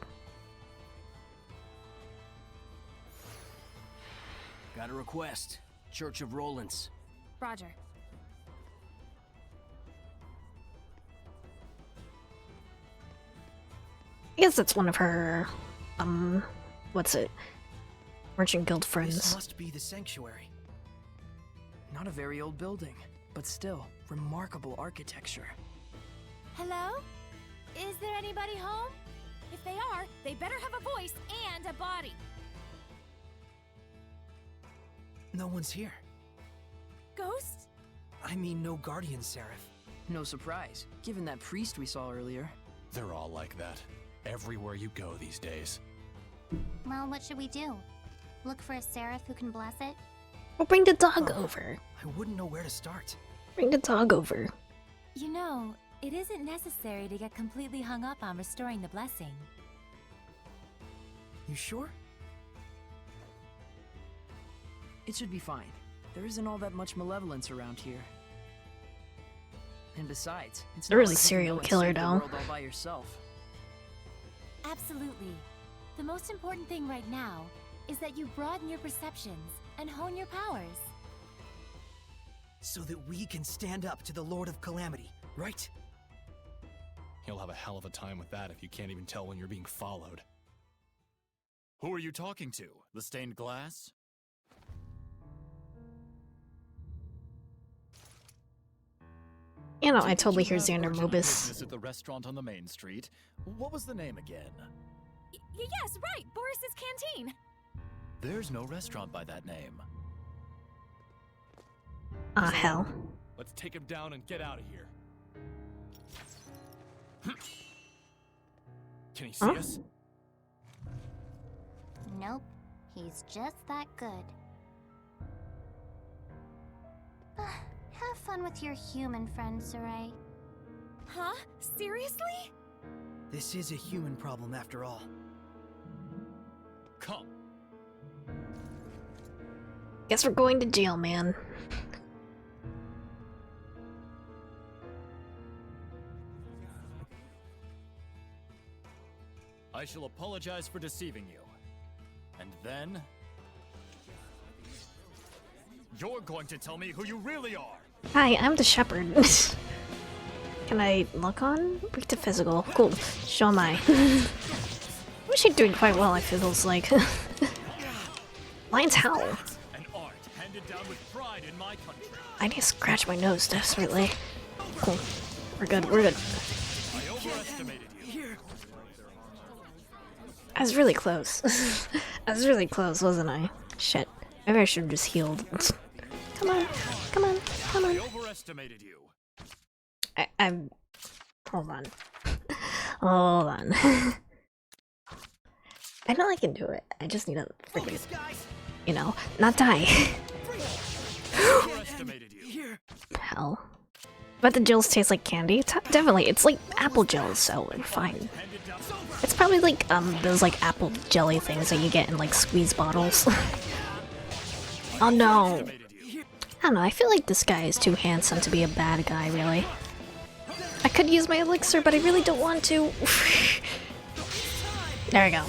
Got a request. Church of Roland's. Roger. I guess that's one of her, what's it? Merchant Guild This friends. must be the sanctuary. Not a very old building, but still, remarkable architecture. Hello? Is there anybody home? If they are, they better have a voice and a body. No one's here. Ghosts? I mean, no guardian seraph. No surprise, given that priest we saw earlier. They're all like that. Everywhere you go these days. Well, what should we do? Look for a seraph who can bless it? We'll bring the dog over. I wouldn't know where to start. Bring the dog over. You know, it isn't necessary to get completely hung up on restoring the blessing. You sure? It should be fine. There isn't all that much malevolence around here. And besides, it's There not is a like you can serial go and killer save the now. world all by yourself. Absolutely. The most important thing right now is that you broaden your perceptions and hone your powers. So that we can stand up to the Lord of Calamity, right? He'll have a hell of a time with that if you can't even tell when you're being followed. Who are you talking to? The stained glass? You know, I totally hear You have Xander urgent Mobus. business at the restaurant on the main street. What was the name again? Yes, right, Boris's Canteen. There's no restaurant by that name. Ah, hell. Let's take him down and get out of here. Can he see us? Nope, he's just that good. Have fun with your human friend, Sarai. Huh? Seriously? This is a human problem after all. Come. Guess we're going to jail, man. I shall apologize for deceiving you. And then... you're going to tell me who you really are! Hi, I'm the shepherd. Can I look on? Break to physical. Cool. Show my. I'm actually doing quite well, I feels like. Lions howl. An art handed down with pride in my country. I need to scratch my nose desperately. Cool. We're good, we're good. I overestimated you. I was really close. I was really close, wasn't I? Shit. Maybe I should have just healed. Come on, come on, come on. I overestimated you. I'm... Hold on. Hold on. I know I can do it. I just need to freaking... You know, not die. Overestimated you. Hell. But the gels taste like candy? Definitely, it's like apple gels, so we're fine. It's probably like, those like apple jelly things that you get in like squeeze bottles. Oh no! I don't know, I feel like this guy is too handsome to be a bad guy, really. I could use my elixir, but I really don't want to. There we go.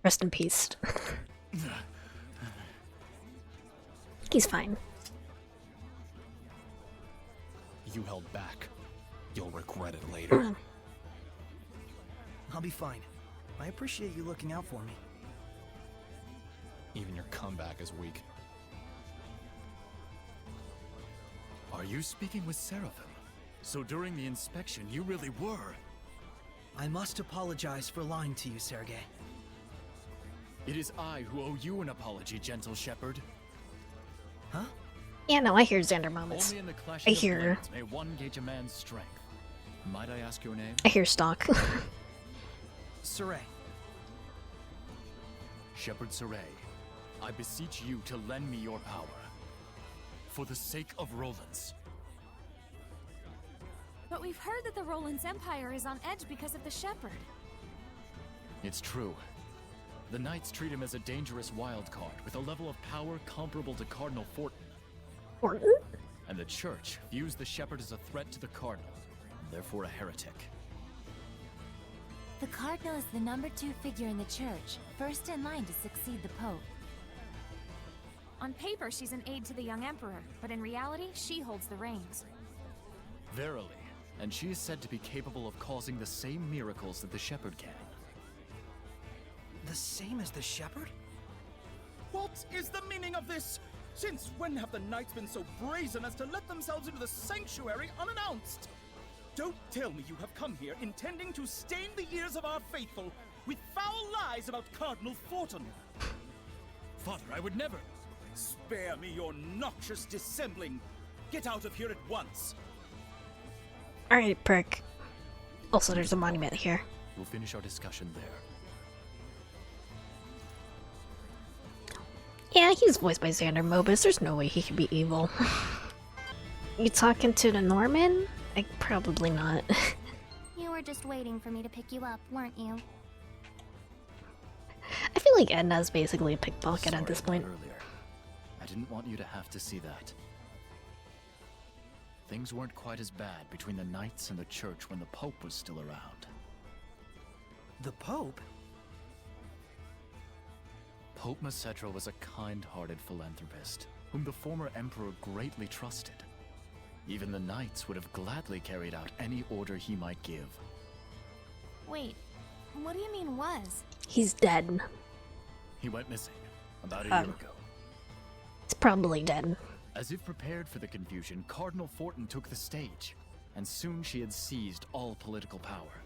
Rest in peace. He's fine. You held back. You'll regret it later. I'll be fine. I appreciate you looking out for me. Even your comeback is weak. Are you speaking with Seraphim? So during the inspection, you really were. I must apologize for lying to you, Sergei. It is I who owe you an apology, gentle shepherd. Huh? Yeah, no, I hear Xander moments. Only in the clash I of hear... blades may one gauge a man's strength. Might I ask your name? I hear Stock. Sarai. Shepherd Sarai, I beseech you to lend me your power. For the sake of Roland's. But we've heard that the Roland's Empire is on edge because of the Shepherd. It's true. The Knights treat him as a dangerous wild card with a level of power comparable to Cardinal Fortin. Fortin? And the Church views the Shepherd as a threat to the Cardinal, therefore a heretic. The Cardinal is the number 2 figure in the Church, first in line to succeed the Pope. On paper, she's an aide to the young Emperor, but in reality, she holds the reins. Verily, and she is said to be capable of causing the same miracles that the Shepherd can. The same as the Shepherd? What is the meaning of this? Since when have the Knights been so brazen as to let themselves into the sanctuary unannounced? Don't tell me you have come here intending to stain the ears of our faithful with foul lies about Cardinal Fortin. Father, I would never... Spare me your noxious dissembling. Get out of here at once. Alright, prick. Also, there's a monument here. We'll finish our discussion there. Yeah, he's voiced by Xander Mobus. There's no way he could be evil. You talking to the Norman? Probably not. You were just waiting for me to pick you up, weren't you? I feel like Edna's basically a pickpocket at this point. Earlier. I didn't want you to have to see that. Things weren't quite as bad between the Knights and the Church when the Pope was still around. The Pope? Pope Macetra was a kind-hearted philanthropist, whom the former Emperor greatly trusted. Even the Knights would have gladly carried out any order he might give. Wait, what do you mean was? He's dead. He went missing about a year ago. He's probably dead. As if prepared for the confusion, Cardinal Fortin took the stage, and soon she had seized all political power.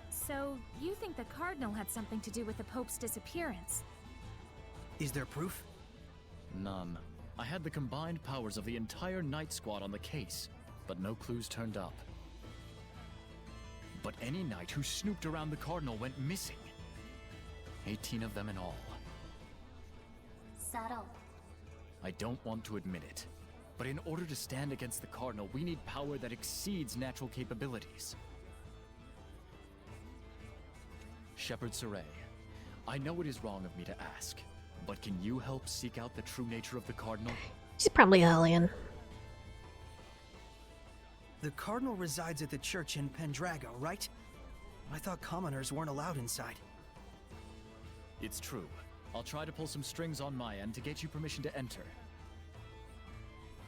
So, you think the Cardinal had something to do with the Pope's disappearance? Is there proof? None. I had the combined powers of the entire Knight Squad on the case, but no clues turned up. But any knight who snooped around the Cardinal went missing. 18 of them in all. Subtle. I don't want to admit it, but in order to stand against the Cardinal, we need power that exceeds natural capabilities. Shepherd Saray, I know it is wrong of me to ask, but can you help seek out the true nature of the Cardinal? She's probably a Hellion. The Cardinal resides at the church in Pendrago, right? I thought commoners weren't allowed inside. It's true. I'll try to pull some strings on my end to get you permission to enter.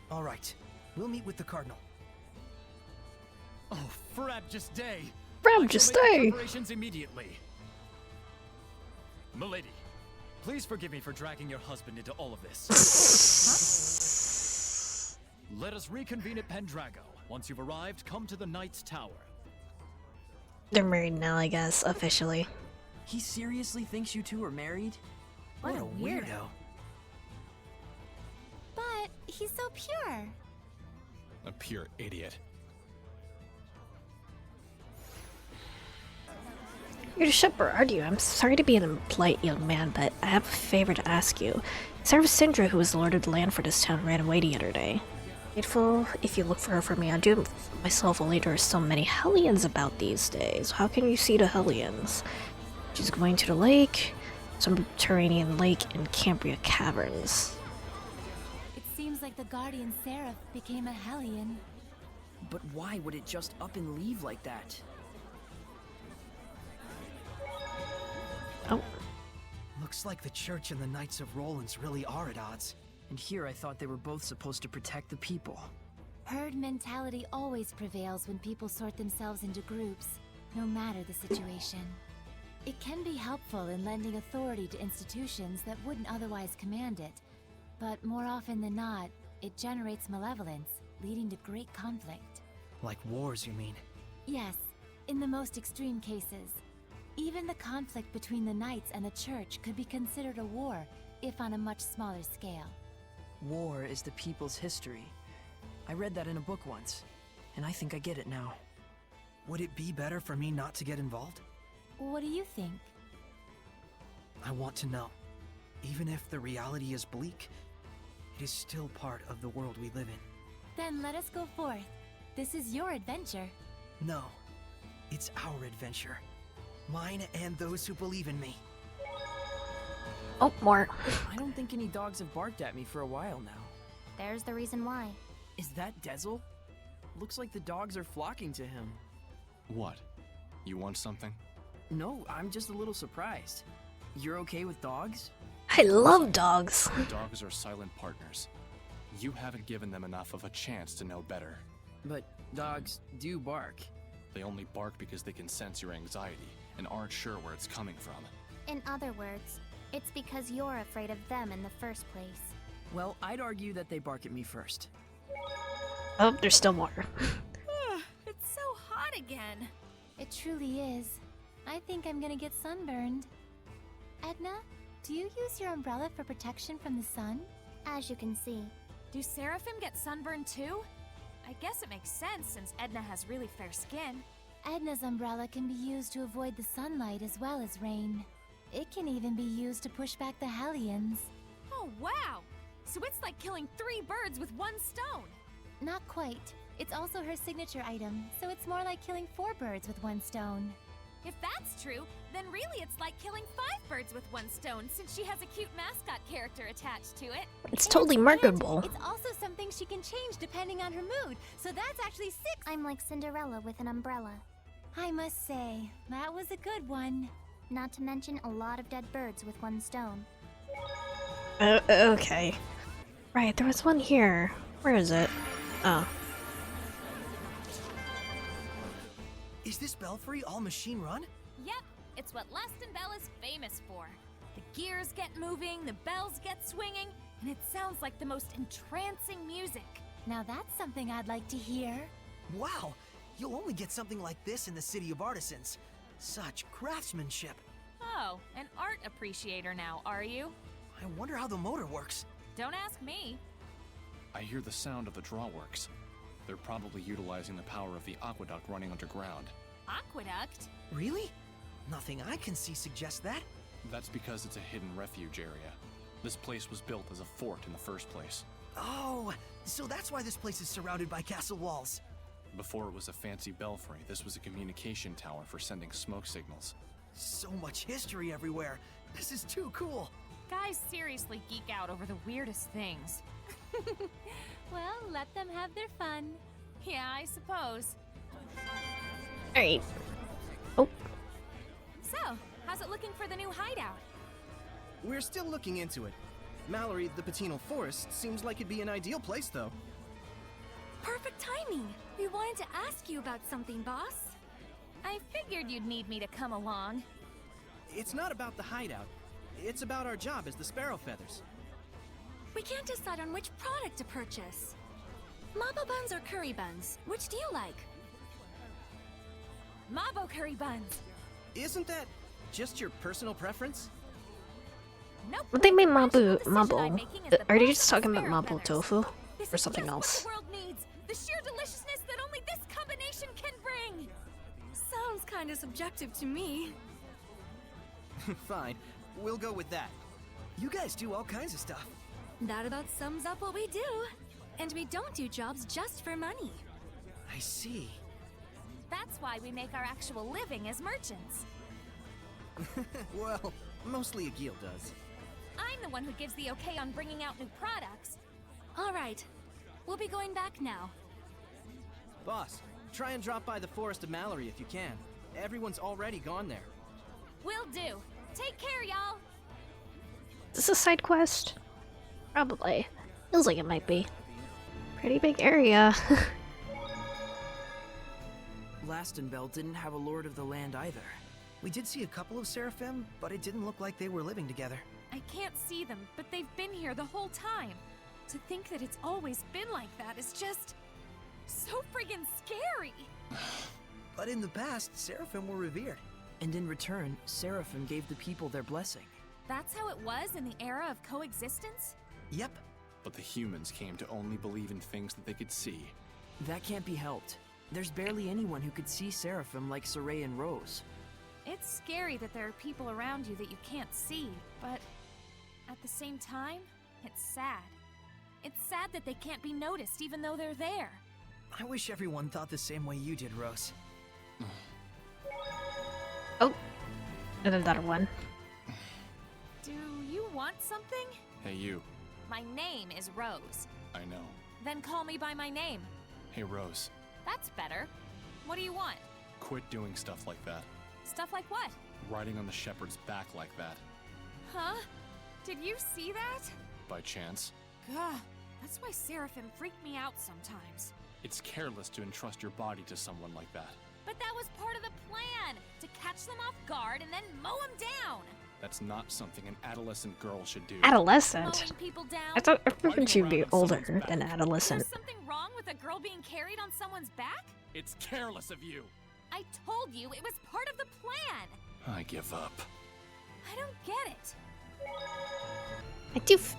All right. We'll meet with the Cardinal. Oh, Frab just day! Frab just day! Preparations immediately. Milady, please forgive me for dragging your husband into all of this. Huh? Let us reconvene at Pendrago. Once you've arrived, come to the Knight's Tower. They're married now, I guess, officially. He seriously thinks you two are married? What a weirdo. But he's so pure. A pure idiot. You're the shepherd, aren't you? I'm sorry to be an impolite young man, but I have a favor to ask you. Sarvasindra, who was the lord of the land for this town, ran away the other day. Grateful if you look for her for me. I do myself, only there are so many Hellions about these days. How can you see the Hellions? She's going to the lake, subterranean lake in Cambria Caverns. It seems like the Guardian Seraph became a Hellion. But why would it just up and leave like that? Oh. Looks like the Church and the Knights of Rollins really are at odds. And here I thought they were both supposed to protect the people. Herd mentality always prevails when people sort themselves into groups, no matter the situation. It can be helpful in lending authority to institutions that wouldn't otherwise command it, but more often than not, it generates malevolence, leading to great conflict. Like wars, you mean? Yes, in the most extreme cases. Even the conflict between the Knights and the Church could be considered a war, if on a much smaller scale. War is the people's history. I read that in a book once, and I think I get it now. Would it be better for me not to get involved? What do you think? I want to know. Even if the reality is bleak, it is still part of the world we live in. Then let us go forth. This is your adventure. No, it's our adventure. Mine and those who believe in me. Oh, more. I don't think any dogs have barked at me for a while now. There's the reason why. Is that Dezel? Looks like the dogs are flocking to him. What? You want something? No, I'm just a little surprised. You're okay with dogs? I love dogs. Dogs are silent partners. You haven't given them enough of a chance to know better. But dogs do bark. They only bark because they can sense your anxiety and aren't sure where it's coming from. In other words, it's because you're afraid of them in the first place. Well, I'd argue that they bark at me first. Oh, there's still more. It's so hot again. It truly is. I think I'm gonna get sunburned. Edna, do you use your umbrella for protection from the sun? As you can see. Do Seraphim get sunburned too? I guess it makes sense since Edna has really fair skin. Edna's umbrella can be used to avoid the sunlight as well as rain. It can even be used to push back the Hellions. Oh, wow! So it's like killing 3 birds with 1 stone. Not quite. It's also her signature item, so it's more like killing 4 birds with 1 stone. If that's true, then really it's like killing 5 birds with 1 stone, since she has a cute mascot character attached to it. It's totally marketable. It's also something she can change depending on her mood, so that's actually 6. I'm like Cinderella with an umbrella. I must say, that was a good one. Not to mention a lot of dead birds with 1 stone. Okay. Right, there was one here. Where is it? Oh. Is this belfry all machine run? Yep, it's what Laston Bell is famous for. The gears get moving, the bells get swinging, and it sounds like the most entrancing music. Now that's something I'd like to hear. Wow! You'll only get something like this in the City of Artisans. Such craftsmanship. Oh, an art appreciator now, are you? I wonder how the motor works. Don't ask me. I hear the sound of the drawworks. They're probably utilizing the power of the aqueduct running underground. Aqueduct? Really? Nothing I can see suggests that. That's because it's a hidden refuge area. This place was built as a fort in the first place. Oh, so that's why this place is surrounded by castle walls. Before it was a fancy belfry, this was a communication tower for sending smoke signals. So much history everywhere. This is too cool. Guys seriously geek out over the weirdest things. Well, let them have their fun. Yeah, I suppose. Alright. Oh. So, how's it looking for the new hideout? We're still looking into it. Mallory, the Patinal Forest, seems like it'd be an ideal place, though. Perfect timing! We wanted to ask you about something, boss. I figured you'd need me to come along. It's not about the hideout. It's about our job as the Sparrow Feathers. We can't decide on which product to purchase. Mabo buns or curry buns? Which do you like? Mabo curry buns. Isn't that just your personal preference? Nope. What they mean Mabo? Are they just talking about Mabo tofu? Or something else? What the world needs. The sheer deliciousness that only this combination can bring. Sounds kind of subjective to me. Fine. We'll go with that. You guys do all kinds of stuff. That about sums up what we do. And we don't do jobs just for money. I see. That's why we make our actual living as merchants. Well, mostly Agil does. I'm the one who gives the okay on bringing out new products. All right. We'll be going back now. Boss, try and drop by the Forest of Mallory if you can. Everyone's already gone there. Will do. Take care, y'all. Is this a side quest? Probably. Feels like it might be. Pretty big area. Laston Bell didn't have a lord of the land either. We did see a couple of Seraphim, but it didn't look like they were living together. I can't see them, but they've been here the whole time. To think that it's always been like that is just so friggin' scary. But in the past, Seraphim were revered. And in return, Seraphim gave the people their blessing. That's how it was in the era of coexistence? Yep. But the humans came to only believe in things that they could see. That can't be helped. There's barely anyone who could see Seraphim like Saray and Rose. It's scary that there are people around you that you can't see, but at the same time, it's sad. It's sad that they can't be noticed even though they're there. I wish everyone thought the same way you did, Rose. Oh, another one. Do you want something? Hey, you. My name is Rose. I know. Then call me by my name. Hey, Rose. That's better. What do you want? Quit doing stuff like that. Stuff like what? Riding on the shepherd's back like that. Huh? Did you see that? By chance? Gah, that's why Seraphim freak me out sometimes. It's careless to entrust your body to someone like that. But that was part of the plan! To catch them off guard and then mow them down! That's not something an adolescent girl should do. Adolescent? Mowing people down? I figured she'd be older than adolescent. There's something wrong with a girl being carried on someone's back? It's careless of you! I told you it was part of the plan! I give up. I don't get it.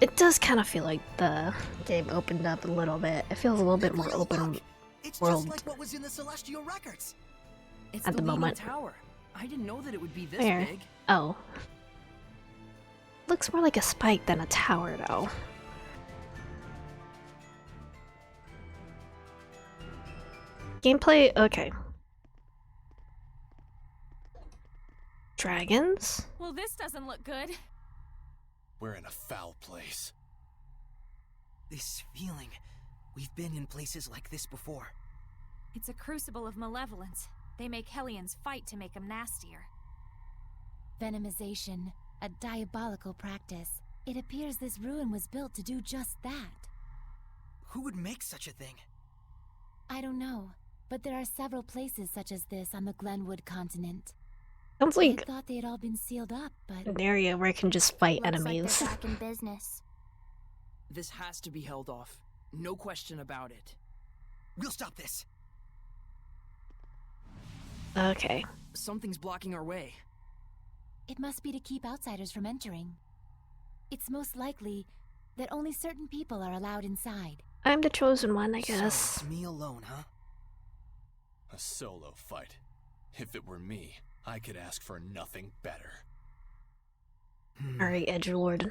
It does kind of feel like the game opened up a little bit. It feels a little bit more open It's world just like what was in the Celestial Records. It's at the Leaning moment. Tower. I didn't know that it would be this Where? big. Oh. Looks more like a spike than a tower, though. Gameplay, okay. Dragons? Well, this doesn't look good. We're in a foul place. This feeling. We've been in places like this before. It's a crucible of malevolence. They make Hellions fight to make them nastier. Venomization, a diabolical practice. It appears this ruin was built to do just that. Who would make such a thing? I don't know, but there are several places such as this on the Glenwood continent. Sounds like I thought they had all been sealed up, but an area where I can just fight Looks enemies. like they're back in business. This has to be held off. No question about it. We'll stop this. Okay. Something's blocking our way. it must be to keep outsiders from entering. It's most likely that only certain people are allowed inside. I'm the chosen one, I So guess. it's me alone, huh? A solo fight. If it were me, I could ask for nothing better. Alright, edgelord.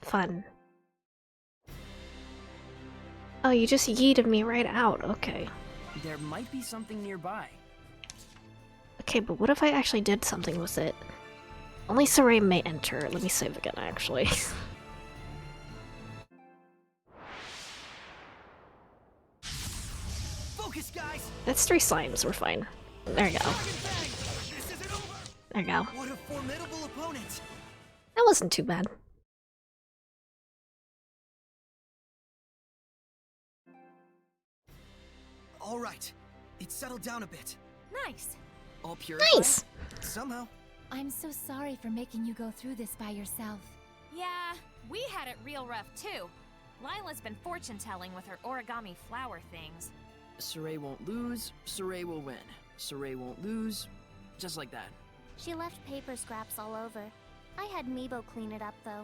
Fun. Oh, you just yeeted me right out. Okay. There might be something nearby. Okay, but what if I actually did something with it? Only Saray may enter. Let me save again, actually. Focus, guys! That's 3 slimes. We're fine. There you go. There you go. What a formidable opponent! That wasn't too bad. All right, it's settled down a bit. Nice. All pure. Nice! Somehow. I'm so sorry for making you go through this by yourself. Yeah, we had it real rough too. Lila's been fortune-telling with her origami flower things. Saray won't lose, Saray will win. Saray won't lose, just like that. She left paper scraps all over. I had Meebo clean it up, though.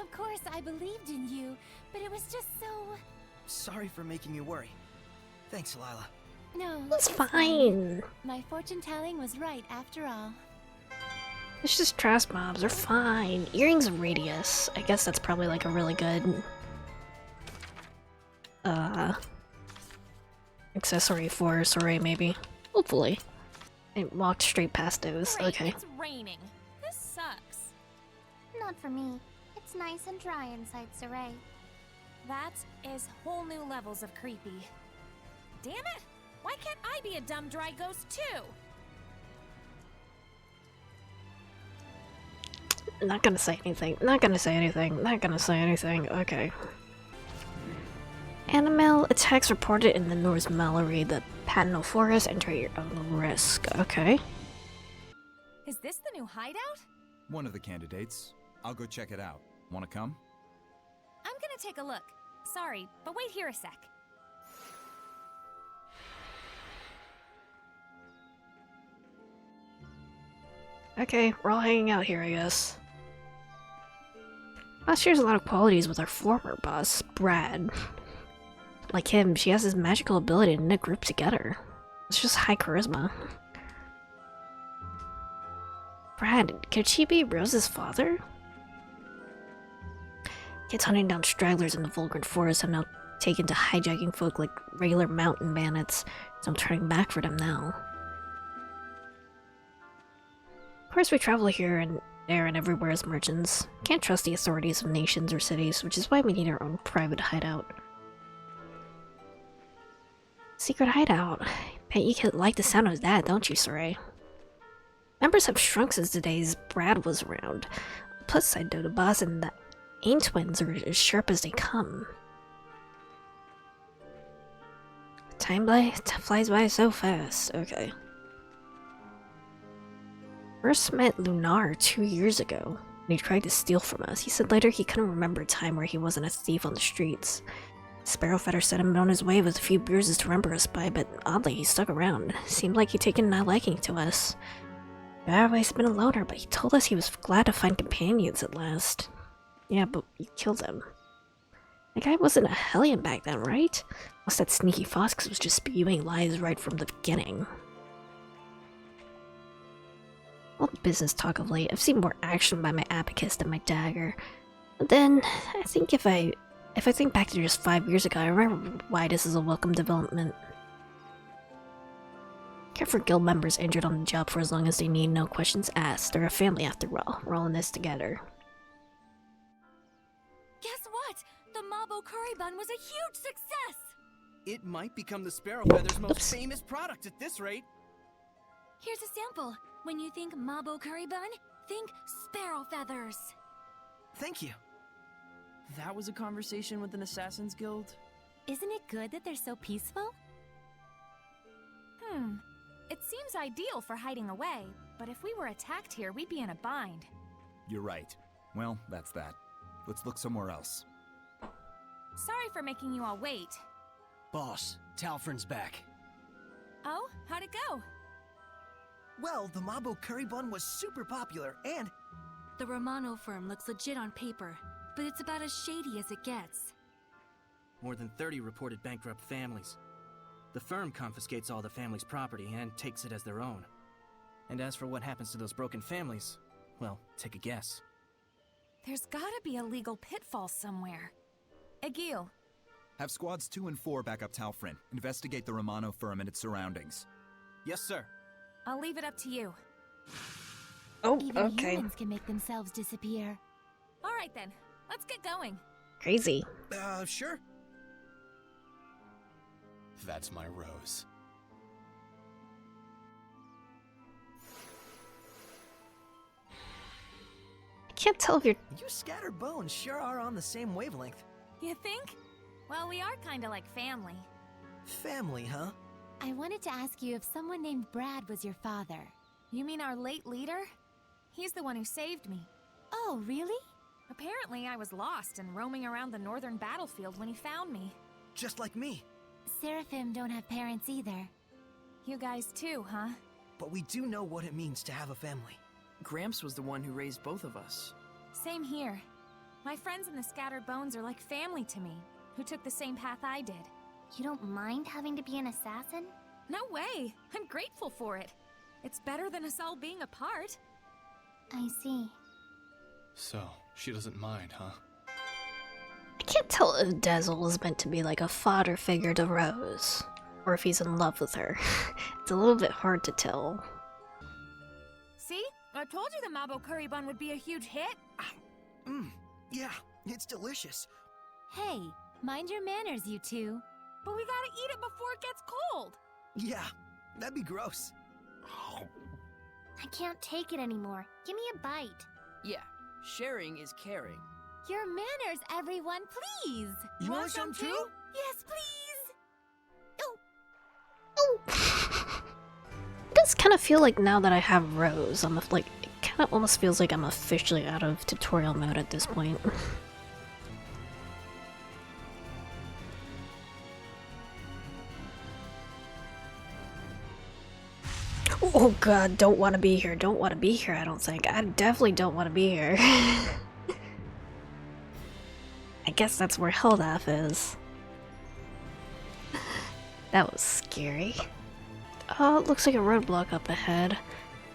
Of course, I believed in you, but it was just so... Sorry for making you worry. Thanks, Lila. No, It's fine. my fortune-telling was right after all. It's just trash mobs. They're fine. Earrings of Radius. I guess that's probably like a really good... accessory for Saray, maybe. Hopefully. I walked straight past those. Great, Okay. it's raining. This sucks. Not for me. It's nice and dry inside Saray. That is whole new levels of creepy. Damn it! Why can't I be a dumb dry ghost too? Not gonna say anything. Not gonna say anything. Not gonna say anything. Okay. Animal attacks reported in the Norse Mallory, the Patino Forest, enter your own risk. Okay. Is this the new hideout? One of the candidates. I'll go check it out. Wanna come? I'm gonna take a look. Sorry, but wait here a sec. Okay, we're all hanging out here, I guess. Boss shares a lot of qualities with our former boss, Brad. Like him, she has this magical ability to knit groups together. It's just high charisma. Brad, could she be Rose's father? Kids hunting down stragglers in the Vulgran Forest have now taken to hijacking folk like regular mountain bandits, so I'm turning back for them now. Of course, we travel here and there and everywhere as merchants. Can't trust the authorities of nations or cities, which is why we need our own private hideout. Secret hideout. Bet you could like the sound of that, don't you, Saray? Members have shrunk since the days Brad was around. Plus side though, the boss and the Ain twins are as sharp as they come. Time flies by so fast. Okay. First met Lunar 2 years ago, when he tried to steal from us. He said later he couldn't remember a time where he wasn't a thief on the streets. Sparrowfeather set him on his way with a few bruises to remember us by, but oddly he stuck around. Seemed like he'd taken a liking to us. Barroway's been a loner, but he told us he was glad to find companions at last. Yeah, but you killed him. The guy wasn't a Hellion back then, right? Unless that sneaky Fox was just spewing lies right from the beginning. All the business talk of late, I've seen more action by my abacus than my dagger. But then, I think if I think back to just 5 years ago, I remember why this is a welcome development. Care for guild members injured on the job for as long as they need, no questions asked. They're a family after all. We're all in this together. Guess what? The Mabo curry bun was a huge success! It might become the Sparrow Feather's most famous product at this rate. Here's a sample. When you think Mabo curry bun, think sparrow feathers. Thank you. That was a conversation with an Assassin's Guild? Isn't it good that they're so peaceful? It seems ideal for hiding away, but if we were attacked here, we'd be in a bind. You're right. Well, that's that. Let's look somewhere else. Sorry for making you all wait. Boss, Talfrin's back. Oh, how'd it go? Well, the Mabo curry bun was super popular, and The Romano firm looks legit on paper, but it's about as shady as it gets. More than 30 reported bankrupt families. The firm confiscates all the family's property and takes it as their own. And as for what happens to those broken families, well, take a guess. There's gotta be a legal pitfall somewhere. Egil. Have squads 2 and 4 back up Talfrin. Investigate the Romano firm and its surroundings. Yes, sir. I'll leave it up to you. Oh, Even okay. humans can make themselves disappear. All right then, let's get going. Crazy. Sure. That's my Rose. I can't tell if you're... You scattered bones sure are on the same wavelength. You think? Well, we are kinda like family. Family, huh? I wanted to ask you if someone named Brad was your father. You mean our late leader? He's the one who saved me. Oh, really? Apparently I was lost and roaming around the northern battlefield when he found me. Just like me. Seraphim don't have parents either. You guys too, huh? But we do know what it means to have a family. Gramps was the one who raised both of us. Same here. My friends in the Scattered Bones are like family to me, who took the same path I did. You don't mind having to be an assassin? No way! I'm grateful for it. It's better than us all being apart. I see. So, she doesn't mind, huh? I can't tell if Dazzle is meant to be like a father figure to Rose, or if he's in love with her. It's a little bit hard to tell. See? I told you the Mabo curry bun would be a huge hit. Yeah, it's delicious. Hey, mind your manners, you two. But we gotta eat it before it gets cold. Yeah, that'd be gross. I can't take it anymore. Give me a bite. Yeah, sharing is caring. Your manners, everyone, please! You want some too? Yes, please! It does kind of feel like now that I have Rose, I'm like, it kind of almost feels like I'm officially out of tutorial mode at this point. Oh god, don't want to be here, don't want to be here, I don't think. I definitely don't want to be here. I guess that's where Heldath is. That was scary. Oh, it looks like a roadblock up ahead.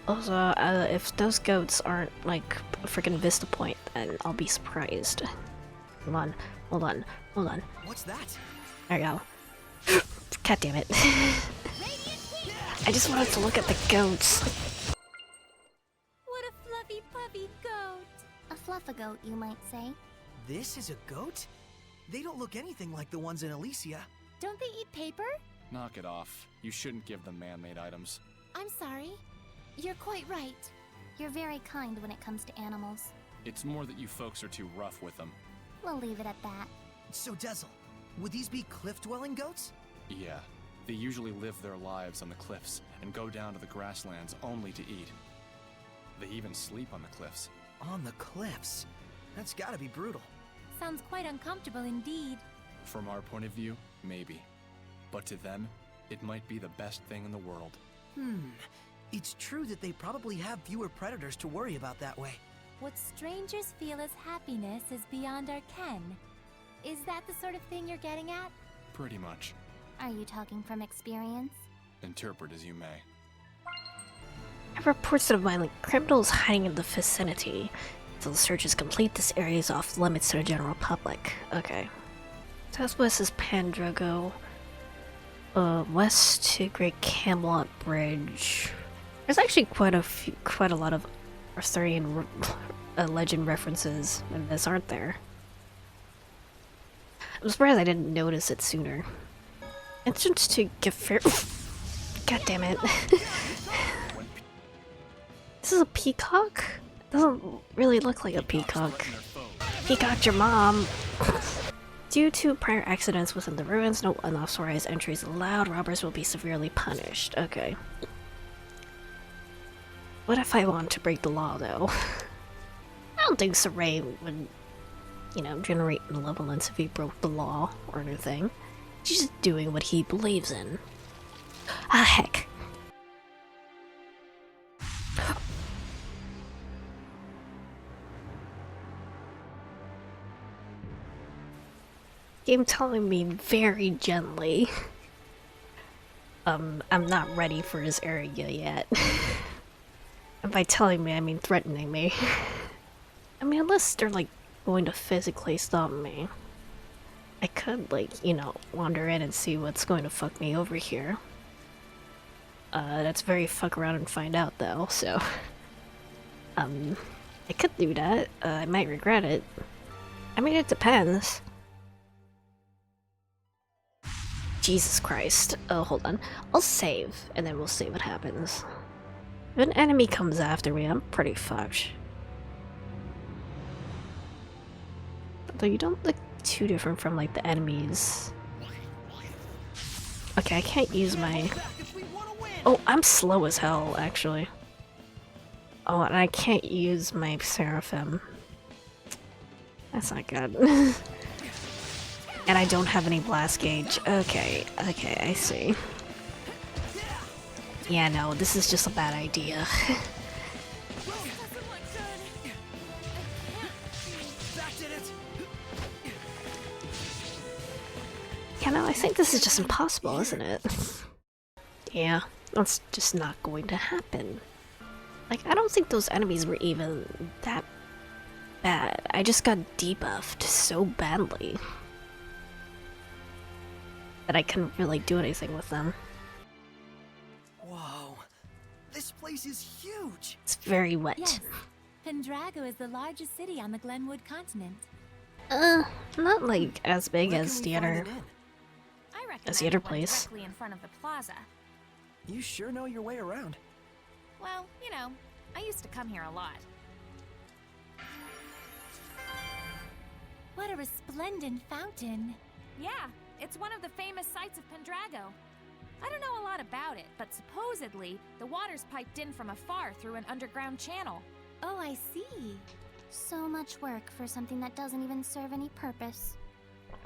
Also, if those goats aren't like a freaking Vista Point, then I'll be surprised. Hold on, hold on, hold on. What's that? There you go. God damn it. I just wanted to look at the goats. What a fluffy puppy goat! A fluffagoat, you might say. This is a goat? They don't look anything like the ones in Elysia. Don't they eat paper? Knock it off. You shouldn't give them man-made items. I'm sorry. You're quite right. You're very kind when it comes to animals. It's more that you folks are too rough with them. We'll leave it at that. So, Dezel, would these be cliff-dwelling goats? Yeah. They usually live their lives on the cliffs and go down to the grasslands only to eat. They even sleep on the cliffs. On the cliffs? That's gotta be brutal. Sounds quite uncomfortable indeed. From our point of view, maybe. But to them, it might be the best thing in the world. It's true that they probably have fewer predators to worry about that way. What strangers feel as happiness is beyond our ken. Is that the sort of thing you're getting at? Pretty much. Are you talking from experience? Interpret as you may. I have reports of violent criminals hiding in the vicinity. Until the search is complete, this area is off limits to the general public. Okay. Southwest is Pandrago. West to Great Camelot Bridge. There's actually quite a lot of Arthurian legend references in this, aren't there? I'm surprised I didn't notice it sooner. Entrance to Gefir. God damn it. This is a peacock? It doesn't really look like a peacock. Peacocked your mom! Due to prior accidents within the ruins, no unauthorized entries allowed. Robbers will be severely punished. Okay. What if I want to break the law, though? I don't think Saray would, you know, generate malevolence if he broke the law or anything. He's just doing what he believes in. Ah, heck. Game telling me very gently. I'm not ready for this area yet. And by telling me, I mean threatening me. I mean, unless they're like going to physically stop me. I could, like, you know, wander in and see what's going to fuck me over here. That's very fuck around and find out though, so. I could do that. I might regret it. I mean, it depends. Jesus Christ. Oh, hold on. I'll save, and then we'll see what happens. If an enemy comes after me, I'm pretty fucked. Though you don't look too different from, like, the enemies. Okay, I can't use my... Oh, I'm slow as hell, actually. Oh, and I can't use my Seraphim. That's not good. And I don't have any blast gauge. Okay, I see. Yeah, no, this is just a bad idea. Yeah, no, I think this is just impossible, isn't it? Yeah, that's just not going to happen. Like, I don't think those enemies were even that bad. I just got debuffed so badly that I couldn't really do anything with them. Whoa, this place is huge. It's very wet. Yes, Pendrago is the largest city on the Glenwood continent. Not like as big as the other, I as the other place. Directly in front of the plaza. You sure know your way around. Well, you know, I used to come here a lot. What a resplendent fountain. Yeah, it's one of the famous sights of Pendrago. I don't know a lot about it, but supposedly, the water's piped in from afar through an underground channel. Oh, I see. So much work for something that doesn't even serve any purpose.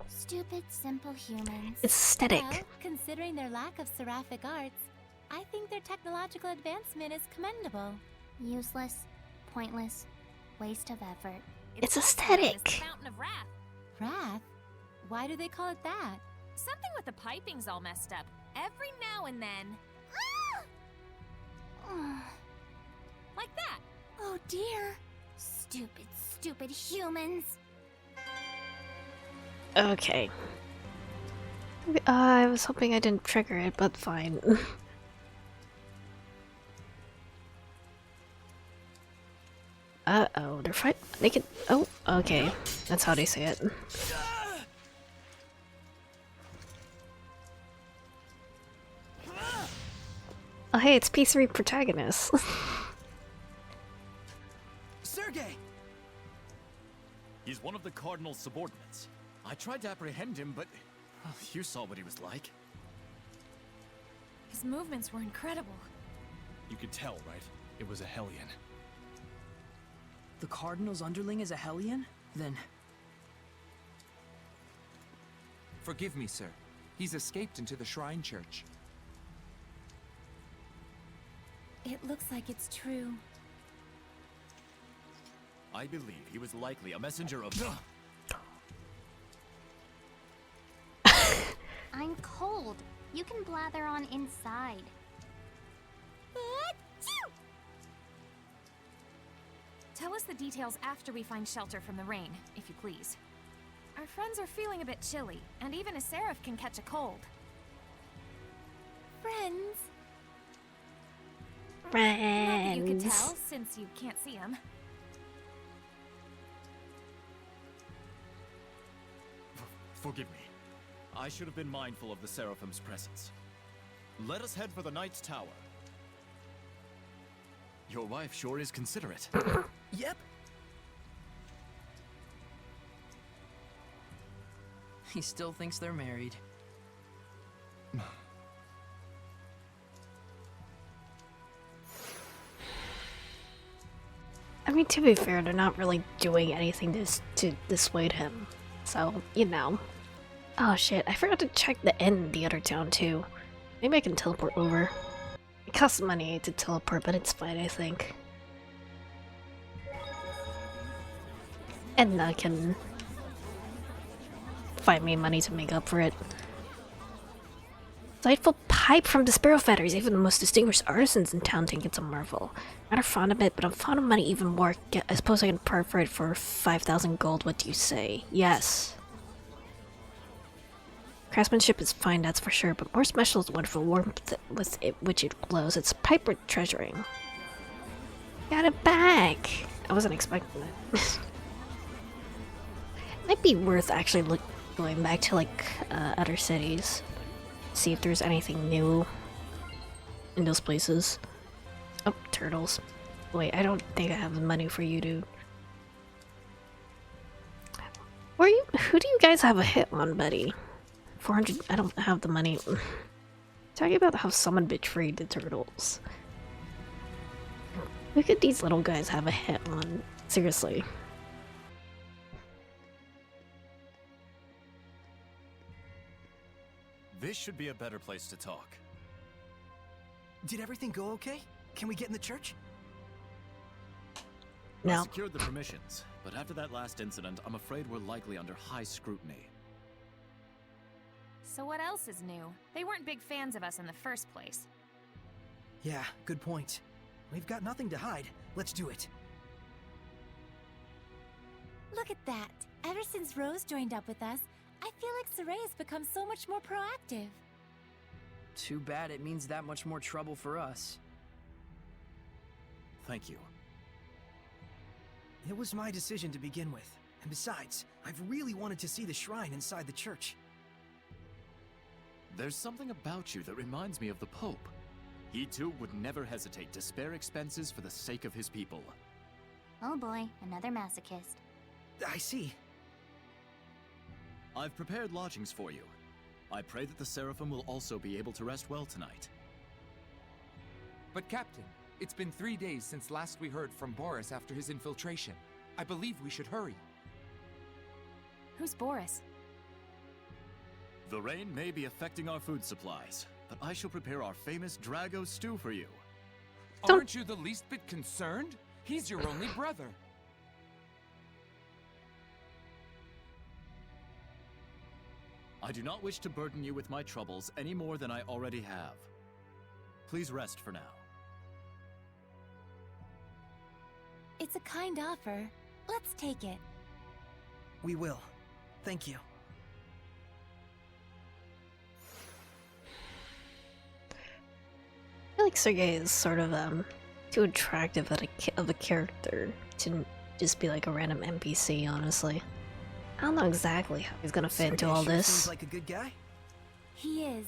Stupid, simple humans. It's aesthetic. Well, considering their lack of seraphic arts, I think their technological advancement is commendable. Useless, pointless, waste of effort. It's also aesthetic. known as the Fountain of Wrath. Wrath? Why do they call it that? Something with the piping's all messed up. Every now and then. Like that. Oh dear. Stupid, stupid humans. Okay. I was hoping I didn't trigger it, but fine. Uh-oh, they're fight- they can- oh, okay. That's how they say it. Oh hey, it's P3 protagonist. Sergei! He's one of the Cardinal's subordinates. I tried to apprehend him, but well, you saw what he was like. His movements were incredible. You could tell, right? It was a Hellion. The Cardinal's underling is a Hellion? Then... Forgive me, sir. He's escaped into the Shrine Church. It looks like it's true. I believe he was likely a messenger of... I'm cold. You can blather on inside. Tell us the details after we find shelter from the rain, if you please. Our friends are feeling a bit chilly, and even a seraph can catch a cold. Friends? Not that you can tell, since you can't see them. Forgive me. I should have been mindful of the Seraphim's presence. Let us head for the Knight's Tower. Your wife sure is considerate. Yep. He still thinks they're married. I mean, to be fair, they're not really doing anything to dissuade him. So, you know. Oh shit, I forgot to check the inn in the other town too. Maybe I can teleport over. It costs money to teleport, but it's fine, I think. And I can find me money to make up for it. Delightful pipe from the Sparrow Feathers. Even the most distinguished artisans in town think it's a marvel. I'm not fond of it, but I'm fond of money even more. I suppose I can part for it for 5,000 gold. What do you say? Yes. Craftsmanship is fine, that's for sure, but more special is the wonderful warmth with which it glows. It's pipe worth treasuring. Got it back! I wasn't expecting that. Might be worth actually going back to like other cities. See if there's anything new in those places. Oh, turtles. Wait, I don't think I have the money for you, dude. Who do you guys have a hit on, buddy? 400. I don't have the money. Talking about how someone betrayed the turtles. Look at these little guys have a hit on. Seriously. This should be a better place to talk. Did everything go okay? Can we get in the church? I secured the permissions, but after that last incident, I'm afraid we're likely under high scrutiny. So what else is new? They weren't big fans of us in the first place. Yeah, good point. We've got nothing to hide. Let's do it. Look at that. Ever since Rose joined up with us, I feel like Saray has become so much more proactive. Too bad it means that much more trouble for us. Thank you. It was my decision to begin with. And besides, I've really wanted to see the shrine inside the church. There's something about you that reminds me of the Pope. He too would never hesitate to spare expenses for the sake of his people. Oh boy, another masochist. I see. I've prepared lodgings for you. I pray that the Seraphim will also be able to rest well tonight. But Captain, it's been 3 days since last we heard from Boris after his infiltration. I believe we should hurry. Who's Boris? The rain may be affecting our food supplies, but I shall prepare our famous Drago stew for you. Aren't you the least bit concerned? He's your only brother. I do not wish to burden you with my troubles any more than I already have. Please rest for now. It's a kind offer. Let's take it. We will. Thank you. I feel like Sergei is sort of too attractive of a character to just be like a random NPC, honestly. I don't know exactly how he's gonna fit into all this. Seems like a good guy. He is.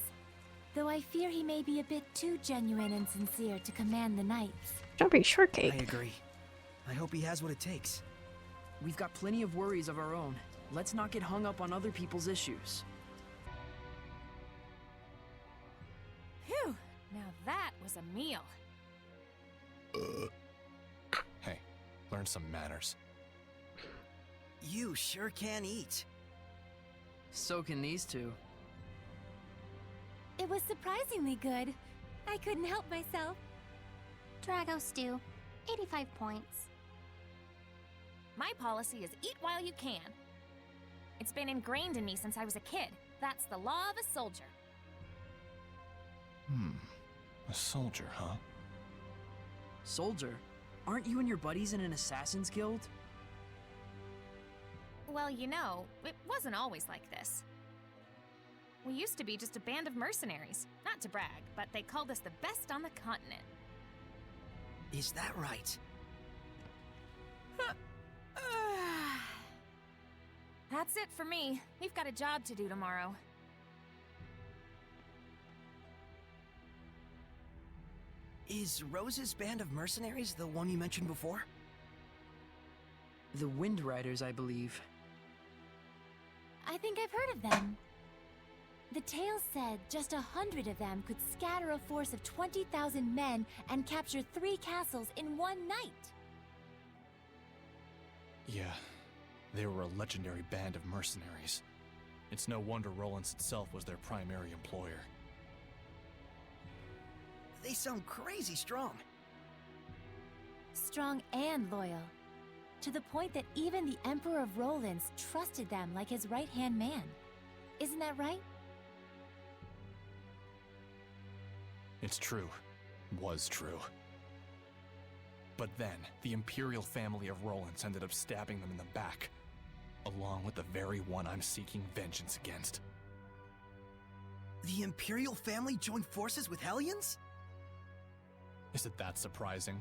Though I fear he may be a bit too genuine and sincere to command the knights. Jumping shortcake. I agree. I hope he has what it takes. We've got plenty of worries of our own. Let's not get hung up on other people's issues. Phew! Now that was a meal. Hey, learn some manners. You sure can eat. So can these two. It was surprisingly good. I couldn't help myself. Drago stew, 85 points. My policy is eat while you can. It's been ingrained in me since I was a kid. That's the law of a soldier. A soldier, huh? Soldier? Aren't you and your buddies in an assassin's guild? Well, you know, it wasn't always like this. We used to be just a band of mercenaries. Not to brag, but they called us the best on the continent. Is that right? That's it for me. We've got a job to do tomorrow. Is Rose's band of mercenaries the one you mentioned before? The Wind Riders, I believe. I think I've heard of them. The tale said just 100 of them could scatter a force of 20,000 men and capture 3 castles in one night. Yeah, they were a legendary band of mercenaries. It's no wonder Rollins itself was their primary employer. They sound crazy strong. Strong and loyal. To the point that even the Emperor of Rollins trusted them like his right-hand man. Isn't that right? It's true. Was true. But then, the Imperial family of Rollins ended up stabbing them in the back, along with the very one I'm seeking vengeance against. The Imperial family joined forces with Hellions? Is it that surprising?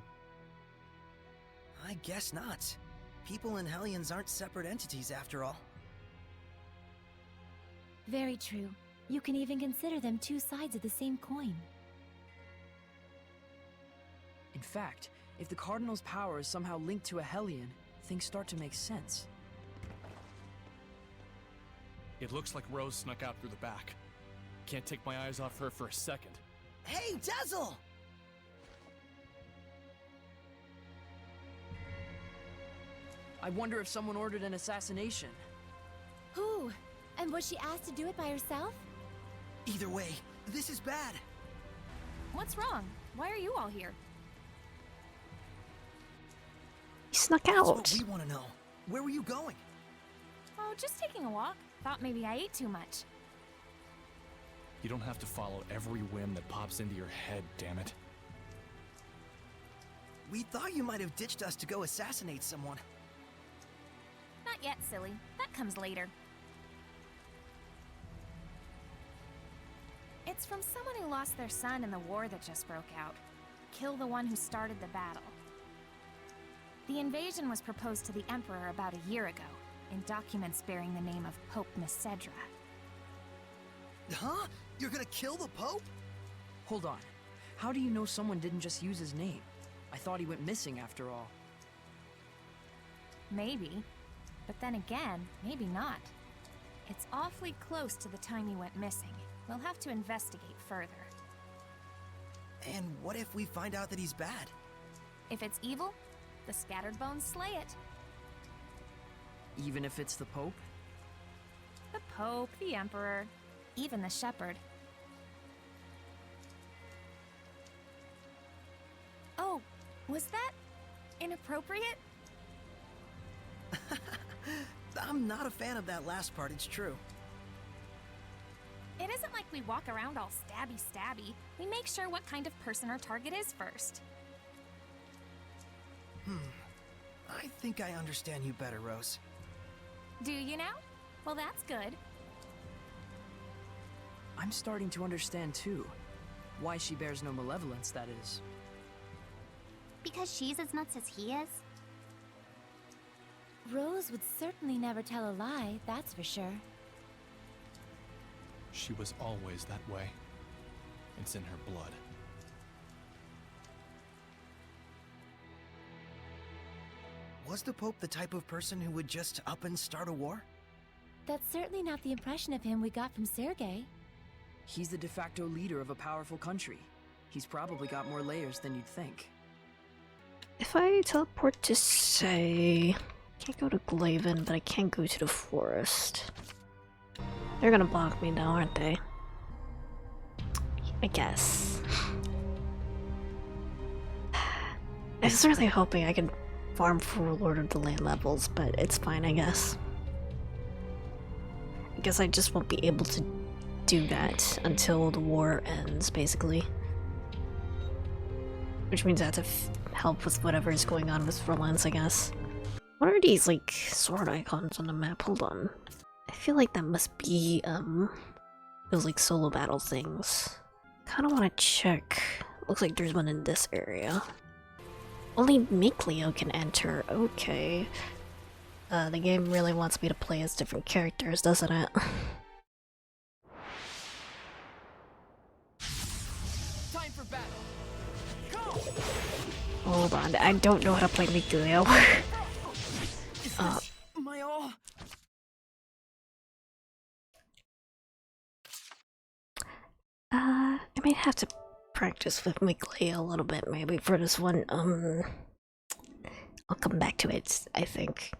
I guess not. People and Hellions aren't separate entities after all. Very true. You can even consider them 2 sides of the same coin. In fact, if the Cardinal's power is somehow linked to a Hellion, things start to make sense. It looks like Rose snuck out through the back. Can't take my eyes off her for a second. Hey, Dazzle! I wonder if someone ordered an assassination. Who? And was she asked to do it by herself? Either way, this is bad. What's wrong? Why are you all here? He snuck That's out. what we want to know. Where were you going? Oh, just taking a walk. Thought maybe I ate too much. You don't have to follow every whim that pops into your head, damn it. We thought you might have ditched us to go assassinate someone. Not yet, silly. That comes later. It's from someone who lost their son in the war that just broke out. Kill the one who started the battle. The invasion was proposed to the Emperor about a year ago, in documents bearing the name of Pope Messedra. Huh? You're gonna kill the Pope? Hold on. How do you know someone didn't just use his name? I thought he went missing after all. Maybe. But then again, maybe not. It's awfully close to the time he went missing. We'll have to investigate further. And what if we find out that he's bad? If it's evil, the scattered bones slay it. Even if it's the Pope? The Pope, the Emperor, even the Shepherd. Oh, was that inappropriate? I'm not a fan of that last part, it's true. It isn't like we walk around all stabby-stabby. We make sure what kind of person our target is first. I think I understand you better, Rose. Do you now? Well, that's good. I'm starting to understand too. Why she bears no malevolence, that is. Because she's as nuts as he is? Rose would certainly never tell a lie, that's for sure. She was always that way. It's in her blood. Was the Pope the type of person who would just up and start a war? That's certainly not the impression of him we got from Sergei. He's the de facto leader of a powerful country. He's probably got more layers than you'd think. If I teleport to, say... Can't go to Glaven, but I can go to the forest. They're gonna block me now, aren't they? I guess. I was really hoping I could farm for Lord of the Land levels, but it's fine, I guess. I guess I just won't be able to do that until the war ends, basically. Which means I have to help with whatever is going on with Romance, I guess. What are these, like, sword icons on the map? Hold on. I feel like that must be, those, like, solo battle things. Kinda wanna check. Looks like there's one in this area. Only Mikleo can enter. Okay. The game really wants me to play as different characters, doesn't it? Time for battle. Hold on, I don't know how to play Mikleo. My all. I might have to practice with Mikleo a little bit maybe for this one. I'll come back to it, I think.